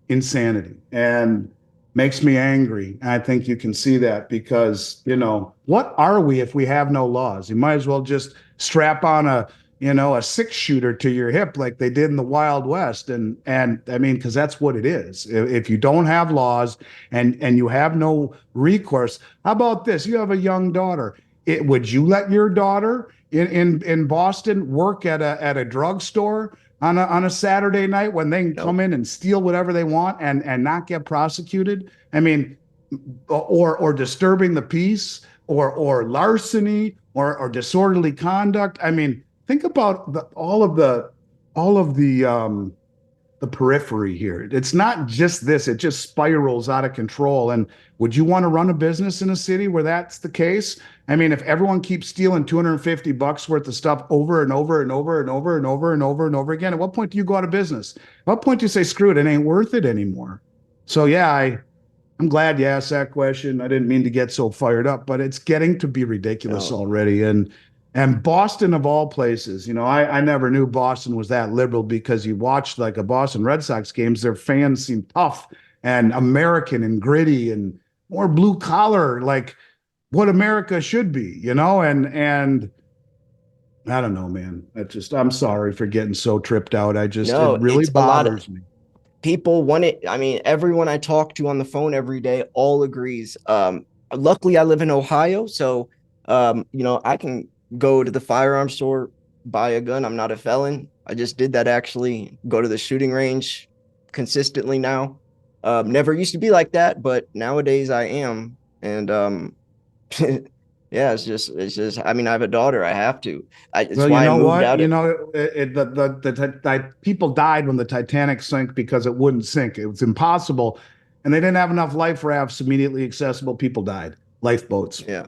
insanity. And makes me angry. And I think you can see that because, you know, what are we if we have no laws? You might as well just strap on a 6-shooter to your hip like they did in the Wild West. And I mean, because that's what it is. If you don't have laws and you have no recourse, how about this? You have a young daughter. Would you let your daughter in Boston work at a drugstore on a Saturday night when they can come in and steal whatever they want and not get prosecuted? I mean, or disturbing the peace or larceny or disorderly conduct. I mean, think about all of the periphery here. It's not just this, it just spirals out of control. And would you want to run a business in a city where that's the case? I mean, if everyone keeps stealing $250 worth of stuff over and over and over and over and over and over and over again, at what point do you go out of business? At what point do you say, screw it, it ain't worth it anymore? So yeah, I'm glad you asked that question. I didn't mean to get so fired up, but it's getting to be ridiculous already. And Boston, of all places, you know, I never knew Boston was that liberal, because you watch like a Boston Red Sox games, their fans seem tough and American and gritty and more blue collar, like what America should be, you know? And I don't know, man. I'm sorry for getting so tripped out. It really bothers me. People want it. I mean, everyone I talk to on the phone every day all agrees. Luckily, I live in Ohio, so you know, I can go to the firearms store, buy a gun. I'm not a felon. I just did that, actually. Go to the shooting range consistently now. Never used to be like that, but nowadays I am. And yeah, it's just. I mean, I have a daughter. I have to. It's well, why you know I moved what? out. You know, the people died when the Titanic sank because it wouldn't sink. It was impossible, and they didn't have enough life rafts immediately accessible. People died. Lifeboats. Yeah.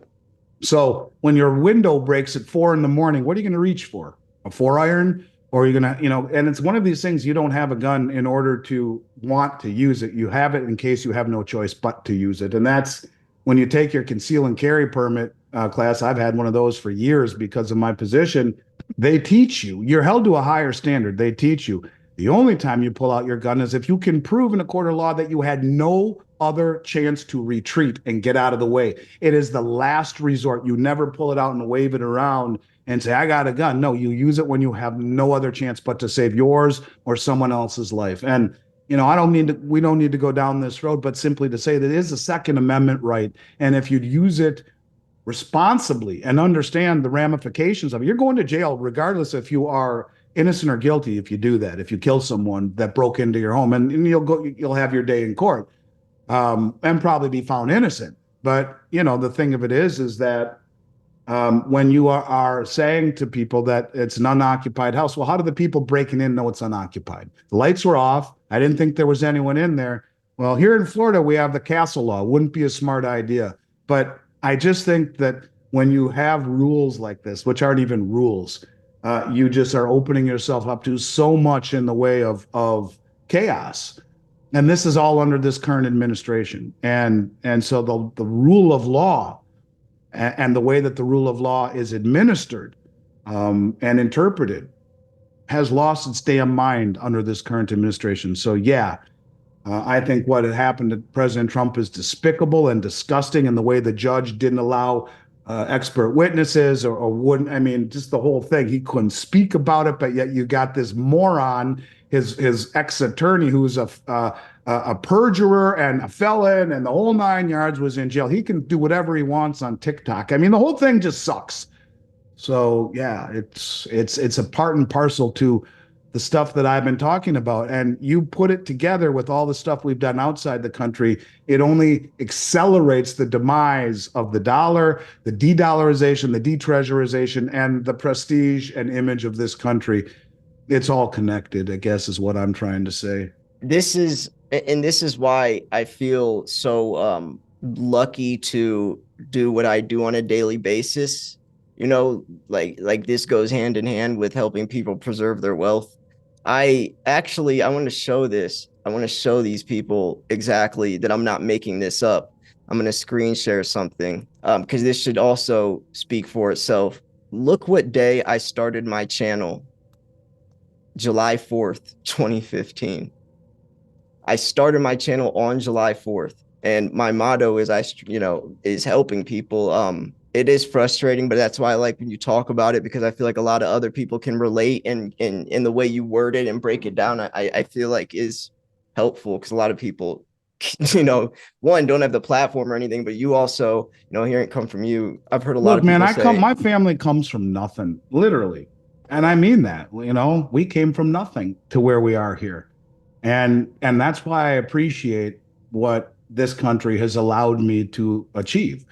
So when your window breaks at 4 a.m, what are you going to reach for? A 4-iron or you're gonna, and it's one of these things. You don't have a gun in order to want to use it. You have it in case you have no choice but to use it. And that's when you take your conceal and carry permit class. I've had one of those for years because of my position. They teach you. You're held to a higher standard. They teach you. The only time you pull out your gun is if you can prove in a court of law that you had no other chance to retreat and get out of the way. It is the last resort. You never pull it out and wave it around and say, I got a gun. No, you use it when you have no other chance but to save yours or someone else's life. And, we don't need to go down this road, but simply to say that it is a Second Amendment right. And if you'd use it responsibly and understand the ramifications of it, you're going to jail regardless if you are innocent or guilty. If you do that, if you kill someone that broke into your home, and you'll have your day in court, and probably be found innocent. But the thing of it is that when you are saying to people that it's an unoccupied house, well, how do the people breaking in know it's unoccupied? The lights were off. I didn't think there was anyone in there. Well, here in Florida, we have the castle law. Wouldn't be a smart idea. But I just think that when you have rules like this, which aren't even rules, you just are opening yourself up to so much in the way of chaos. And this is all under this current administration. And so the rule of law and the way that the rule of law is administered and interpreted has lost its damn mind under this current administration. So yeah, I think what had happened to President Trump is despicable and disgusting, and the way the judge didn't allow expert witnesses or wouldn't, just the whole thing. He couldn't speak about it, but yet you got this moron, his ex-attorney, who's a perjurer and a felon and the whole 9 yards, was in jail. He can do whatever he wants on TikTok. The whole thing just sucks. So yeah, it's a part and parcel to the stuff that I've been talking about. And you put it together with all the stuff we've done outside the country, it only accelerates the demise of the dollar, the de-dollarization, the de-treasurization, and the prestige and image of this country. It's all connected, I guess, is what I'm trying to say. This is why I feel so lucky to do what I do on a daily basis. Like this goes hand in hand with helping people preserve their wealth. I want to show this. I want to show these people exactly that I'm not making this up. I'm going to screen share something because this should also speak for itself. Look what day I started my channel. July 4th, 2015. I started my channel on July 4th, and my motto is is helping people. It is frustrating, but that's why I like when you talk about it, because I feel like a lot of other people can relate, and in the way you word it and break it down, I feel like is helpful, because a lot of people, one, don't have the platform or anything, but you also, hearing it come from you, I've heard a lot of people say, my family comes from nothing, literally. And I mean that, we came from nothing to where we are here. And that's why I appreciate what this country has allowed me to achieve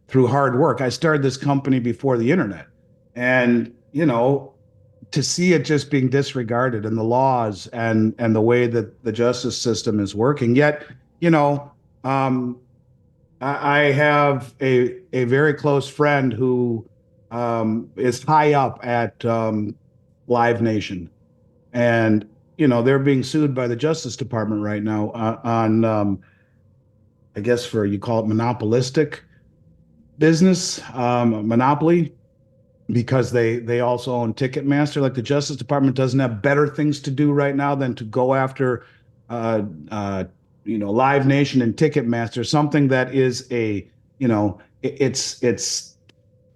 through hard work. I started this company before the internet, and to see it just being disregarded, and the laws and the way that the justice system is working. Yet, I have a very close friend who is high up at Live Nation, and they're being sued by the Justice Department right now on I guess you call it monopolistic business, monopoly, because they also own Ticketmaster. Like, the Justice Department doesn't have better things to do right now than to go after Live Nation and Ticketmaster, something that is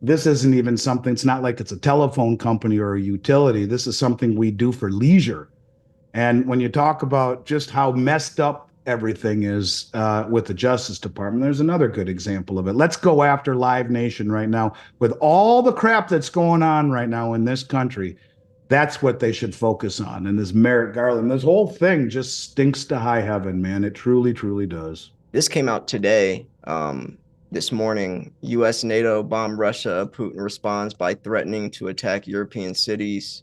this isn't even something, it's not like it's a telephone company or a utility. This is something we do for leisure. And when you talk about just how messed up everything is with the Justice Department, there's another good example of it. Let's go after Live Nation right now. With all the crap that's going on right now in this country, that's what they should focus on. And this Merrick Garland, this whole thing just stinks to high heaven, man. It truly, truly does. This came out today. This morning, U.S. NATO bomb Russia. Putin responds by threatening to attack European cities.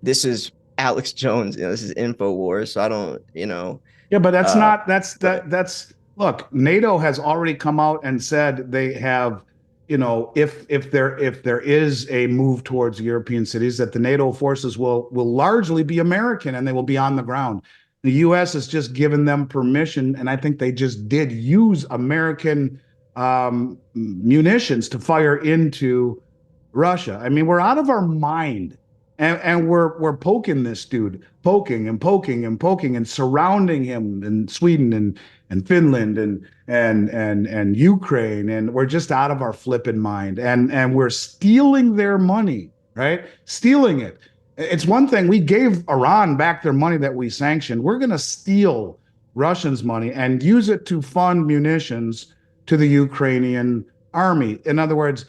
This is Alex Jones. This is InfoWars. So I don't, Yeah, but that's look, NATO has already come out and said they have, if there is a move towards European cities, that the NATO forces will largely be American and they will be on the ground. The U.S. has just given them permission, and I think they just did use American munitions to fire into Russia. I mean, we're out of our mind, and we're poking this dude, poking and poking and poking, and surrounding him in Sweden and Finland and Ukraine, and we're just out of our flipping mind, and we're stealing their money, right? Stealing it. It's one thing, we gave Iran back their money that we sanctioned. We're going to steal Russians' money and use it to fund munitions to the Ukrainian army. In other words,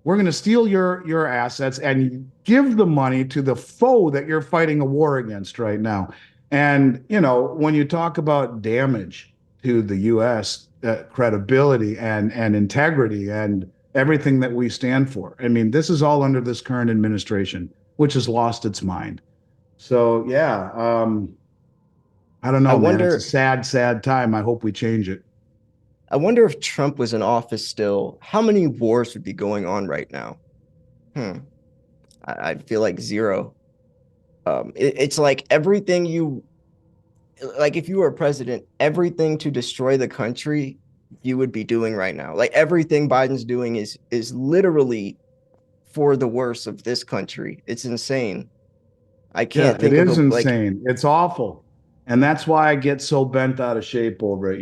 we're going to steal your assets and give the money to the foe that you're fighting a war against right now. And, when you talk about damage to the U.S. Credibility and integrity and everything that we stand for, I mean, this is all under this current administration, which has lost its mind. So, yeah, I don't I know, man. It's a wonder, sad, sad time. I hope we change it. I wonder if Trump was in office still, how many wars would be going on right now? Hmm. I feel like zero. It's like everything like if you were a president, everything to destroy the country you would be doing right now. Like everything Biden's doing is literally for the worse of this country. It's insane. I Yeah, can't it think of is a like insane. It's awful. And that's why I get so bent out of shape over it.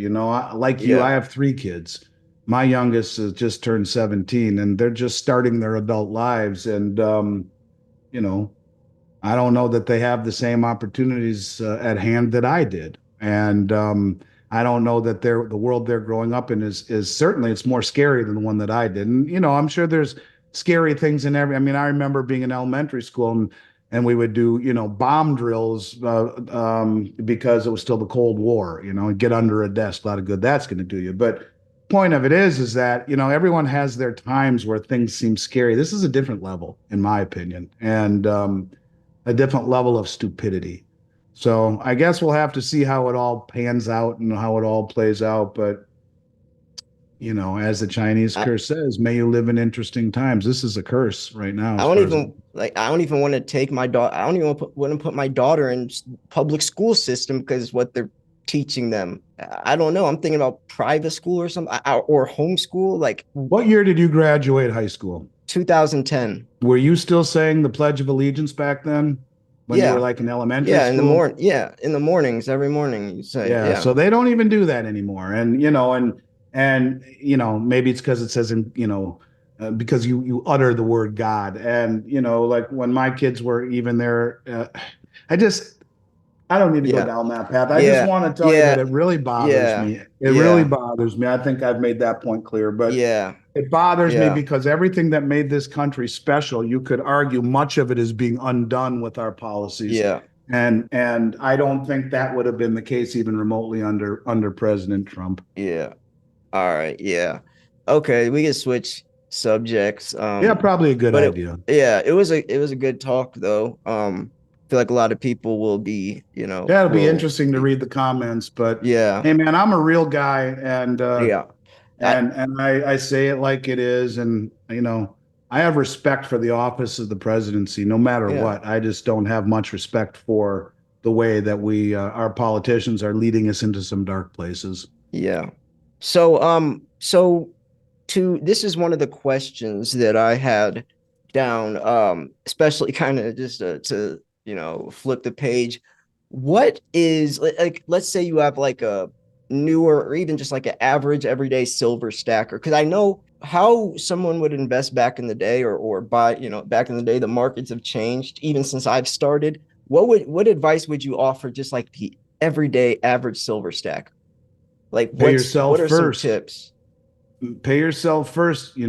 Like you, I yeah, have three kids. My youngest has just turned 17 and they're just starting their adult lives. And, you know, I don't know that they have the same opportunities at hand that I did. And I don't know that the world they're growing up in is certainly, it's more scary than the one that I did. And I'm sure there's scary things in every. I mean, I remember being in elementary school and we would do bomb drills because it was still the Cold War. And get under a desk, a lot of good that's going to do you. But point of it is that everyone has their times where things seem scary. This is a different level, in my opinion, and a different level of stupidity. So I guess we'll have to see how it all pans out and how it all plays out. But as the Chinese I, curse says, may you live in interesting times. This is a curse right now, I as don't far as even like I don't even want to take my daughter. I don't even want to put my daughter in public school system because what they're teaching them. I don't know. I'm thinking about private school or something or homeschool like what year did you graduate high school? 2010. Were you still saying the Pledge of Allegiance back then when you were Yeah. like in elementary Yeah, in the school? morning. Yeah, in the mornings, every morning you say, Yeah, yeah. so they don't even do that anymore. And maybe it's because it says because you utter the word God. And like when my kids were even there, I just I don't need to go Yeah. down that path. I just Yeah. want to tell you that Yeah. it really bothers Yeah. me. It really Yeah. bothers me. I think I've made that point clear, but Yeah. it bothers me Yeah. because everything that made this country special, you could argue much of it is being undone with our policies. Yeah. And I don't think that would have been the case even remotely under President Trump. Yeah. All right. Yeah. Okay, we can switch subjects. Yeah, probably a good But idea. yeah, it was a good talk though. I feel like a lot of people will be, Yeah, it'll be will interesting to be, read the comments, but yeah. hey man, I'm a real guy and Yeah. I I say it like it is, and I have respect for the office of the presidency, no matter yeah. what. I just don't have much respect for the way that our politicians are leading us into some dark places. Yeah. So this is one of the questions that I had down, especially kind of just to, flip the page. What is like, let's say you have like a newer or even just like an average everyday silver stacker. Cause I know how someone would invest back in the day or buy, back in the day, the markets have changed even since I've started. What advice would you offer just like the everyday average silver stack? Like Pay what yourself are some first. tips? Pay yourself first. You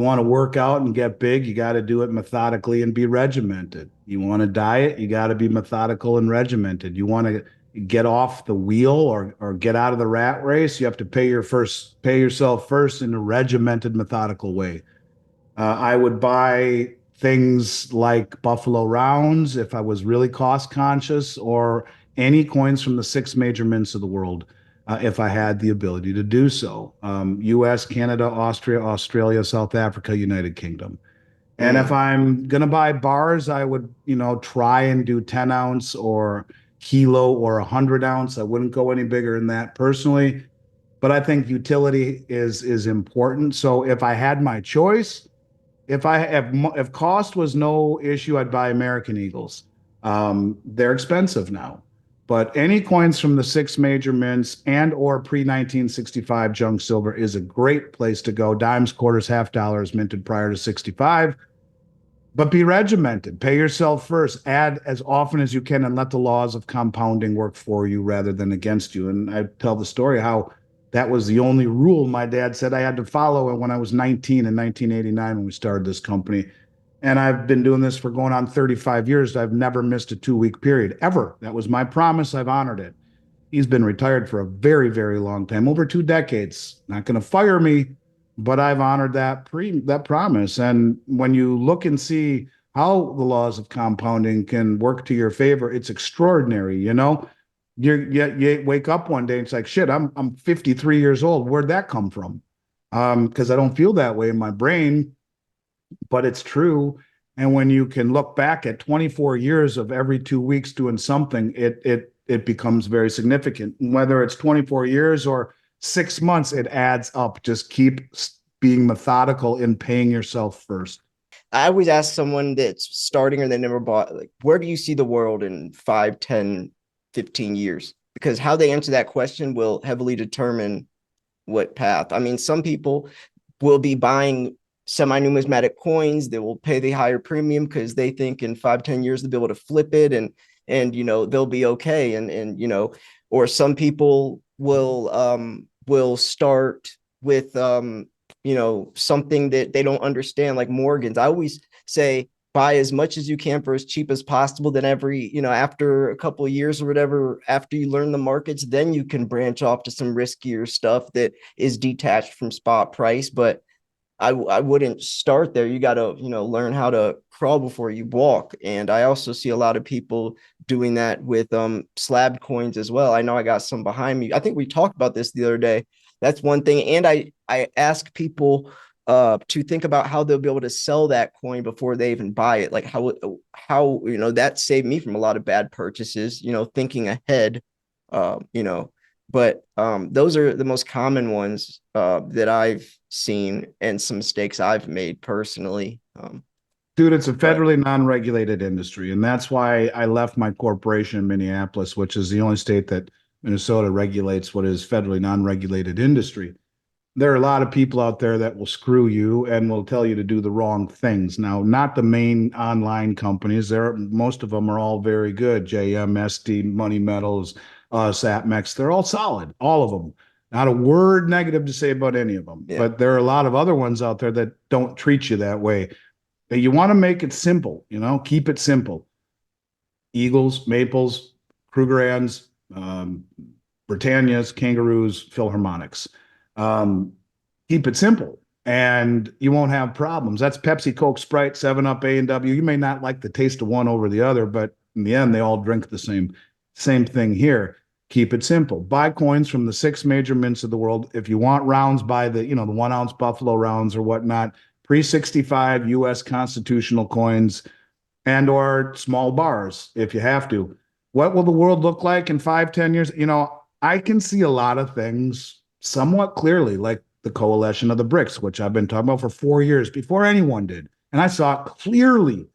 want to work out and get big, you got to do it methodically and be regimented. You want to diet, you got to be methodical and regimented. You want to get off the wheel or get out of the rat race, you have to pay yourself first in a regimented, methodical way. I would buy things like Buffalo Rounds if I was really cost conscious, or any coins from the six major mints of the world. if I had the ability to do so. US, Canada, Austria, Australia, South Africa, United Kingdom. And if I'm going to buy bars, I would, try and do 10 ounce or kilo or 100 ounce. I wouldn't go any bigger than that personally. But I think utility is important. So if I had my choice, if cost was no issue, I'd buy American Eagles. They're expensive now, but any coins from the six major mints and or pre 1965 junk silver is a great place to go. Dimes, quarters, half dollars minted prior to 65. But be regimented. Pay yourself first. Add as often as you can and let the laws of compounding work for you rather than against you. And I tell the story how that was the only rule my dad said I had to follow when I was 19 in 1989 when we started this company. And I've been doing this for going on 35 years. I've never missed a 2 week period ever. That was my promise. I've honored it. He's been retired for a very, very long time, over 2 decades. Not going to fire me, but I've honored that promise. And when you look and see how the laws of compounding can work to your favor, it's extraordinary. You wake up one day and it's like, shit, I'm 53 years old. Where'd that come from? Because I don't feel that way in my brain, but it's true. And when you can look back at 24 years of every 2 weeks doing something, it becomes very significant. Whether it's 24 years or 6 months, it adds up. Just keep being methodical in paying yourself first. I always ask someone that's starting or they never bought, like, where do you see the world in 5, 10, 15 years? Because how they answer that question will heavily determine what path. I mean, some people will be buying semi-numismatic coins. They will pay the higher premium because they think in 5, 10 years they'll be able to flip it and they'll be okay. And or some people will start with something that they don't understand, like Morgans. I always say buy as much as you can for as cheap as possible. Then after a couple of years or whatever, after you learn the markets, then you can branch off to some riskier stuff that is detached from spot price. But I wouldn't start there. You got to, learn how to crawl before you walk. And I also see a lot of people doing that with slab coins as well. I know I got some behind me. I think we talked about this the other day. That's one thing. And I ask people to think about how they'll be able to sell that coin before they even buy it. Like how that saved me from a lot of bad purchases, thinking ahead, but those are the most common ones that I've seen and some mistakes I've made personally. Dude, it's a federally non-regulated industry, and that's why I left my corporation in Minneapolis, which is the only state that Minnesota regulates what is federally non-regulated industry. There are a lot of people out there that will screw you and will tell you to do the wrong things. Now, not the main online companies. Most of them are all very good. JM, SD, Money Metals, SatMex, they're all solid, all of them. Not a word negative to say about any of them. Yeah. But there are a lot of other ones out there that don't treat you that way. You want to make it simple, keep it simple. Eagles, Maples, Krugerrands, Britannias, Kangaroos, Philharmonics. Keep it simple and you won't have problems. That's Pepsi, Coke, Sprite, 7-Up, A&W. You may not like the taste of one over the other, but in the end, they all drink the same thing here. Keep it simple. Buy coins from the 6 major mints of the world. If you want rounds, buy the 1 ounce Buffalo rounds or whatnot. Pre-65 US constitutional coins and or small bars if you have to. What will the world look like in 5, 10 years? I can see a lot of things somewhat clearly, like the coalition of the BRICS, which I've been talking about for 4 years before anyone did. And I saw it clearly.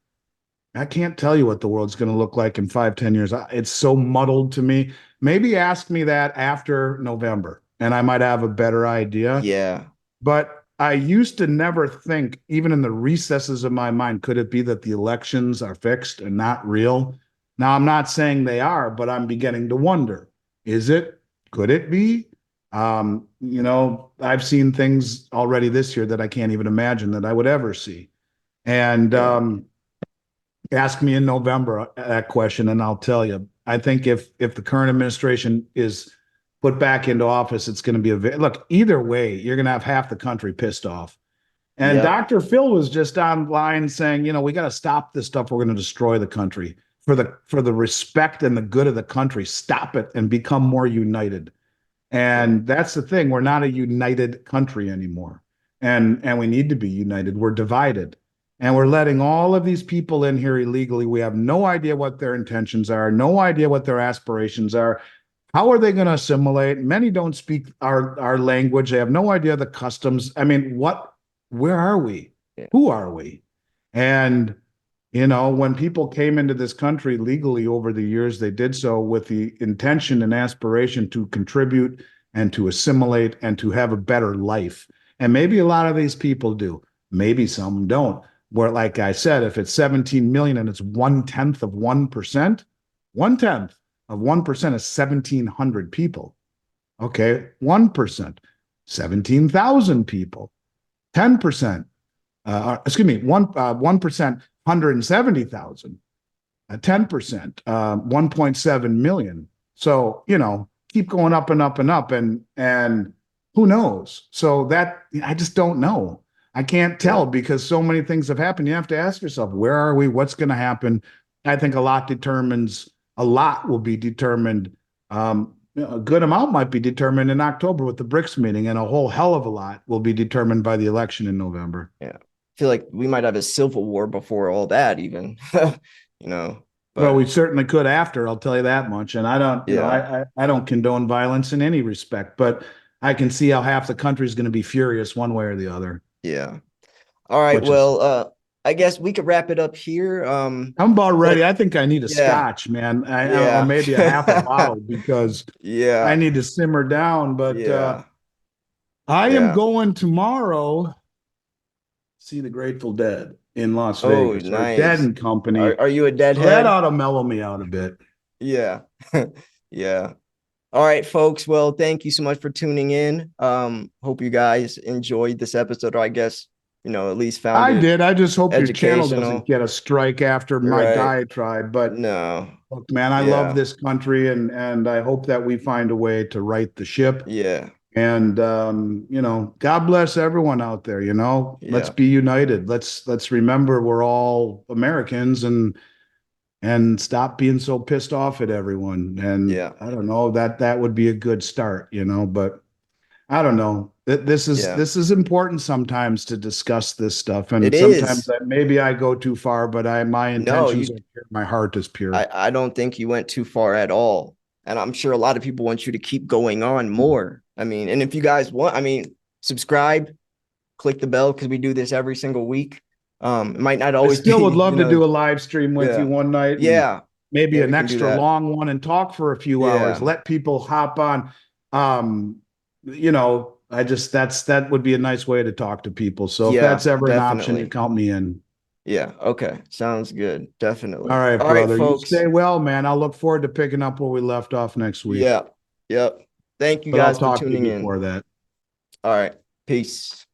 I can't tell you what the world's going to look like in 5, 10 years. It's so muddled to me. Maybe ask me that after November and I might have a better idea. Yeah. But I used to never think, even in the recesses of my mind, could it be that the elections are fixed and not real? Now, I'm not saying they are, but I'm beginning to wonder, is it? Could it be? I've seen things already this year that I can't even imagine that I would ever see. And ask me in November that question and I'll tell you. I think if the current administration is put back into office, it's going to be look, either way, you're going to have half the country pissed off. And Dr. Phil was just online saying, we got to stop this stuff. We're going to destroy the country for the respect and the good of the country. Stop it and become more united. And that's the thing. We're not a united country anymore. And we need to be united. We're divided. And we're letting all of these people in here illegally. We have no idea what their intentions are, no idea what their aspirations are. How are they going to assimilate? Many don't speak our language. They have no idea the customs. I mean, where are we? Yeah. Who are we? And when people came into this country legally over the years, they did so with the intention and aspiration to contribute and to assimilate and to have a better life. And maybe a lot of these people do. Maybe some don't. Where, like I said, if it's 17 million and it's 1/10 of 1%, 1/10 of 1% is 1,700 people. Okay, 1%, 17,000 people. 10%, excuse me, 1%, 170,000. 10%, 1.7 million. So, keep going up and up and up, and who knows? So that I just don't know. I can't tell because so many things have happened. You have to ask yourself, where are we? What's going to happen? I think a lot will be determined. A good amount might be determined in October with the BRICS meeting, and a whole hell of a lot will be determined by the election in November. Yeah. I feel like we might have a civil war before all that even, Well, we certainly could after, I'll tell you that much. And I don't, Yeah. I don't condone violence in any respect, but I can see how half the country is going to be furious one way or the other. Yeah. All right. Well, I guess we could wrap it up here. I'm about ready. I think I need a scotch, man. Or maybe a half a bottle because I need to simmer down. But I am going tomorrow see the Grateful Dead in Las Vegas. Nice. Dead and Company. Are you a Deadhead? So that ought to mellow me out a bit. Yeah. Yeah. All right, folks. Well, thank you so much for tuning in. Hope you guys enjoyed this episode, or I guess, at least found I did. I just hope your channel educational. doesn't get a strike after my diatribe. But no, look, man, I love this country, and I hope that we find a way to right the ship. Yeah. And God bless everyone out there. Let's be united. Let's remember we're all Americans, and stop being so pissed off at everyone. And I don't know, that would be a good start, but I don't know. This is important sometimes to discuss this stuff. And sometimes maybe I go too far, but my intentions are pure. My heart is pure. I don't think you went too far at all. And I'm sure a lot of people want you to keep going on more. I mean, and if you guys want, subscribe, click the bell, because we do this every single week. It might not always I still would love to do a live stream with you one night. Maybe an extra long one and talk for a few hours. Let people hop on. That would be a nice way to talk to people. So if that's ever an option, you count me in. Yeah. Okay. Sounds good. Definitely. All right, brother. Folks. You stay well, man. I'll look forward to picking up where we left off next week. Yeah. Yep. Thank you guys for tuning in. Before that. All right. Peace.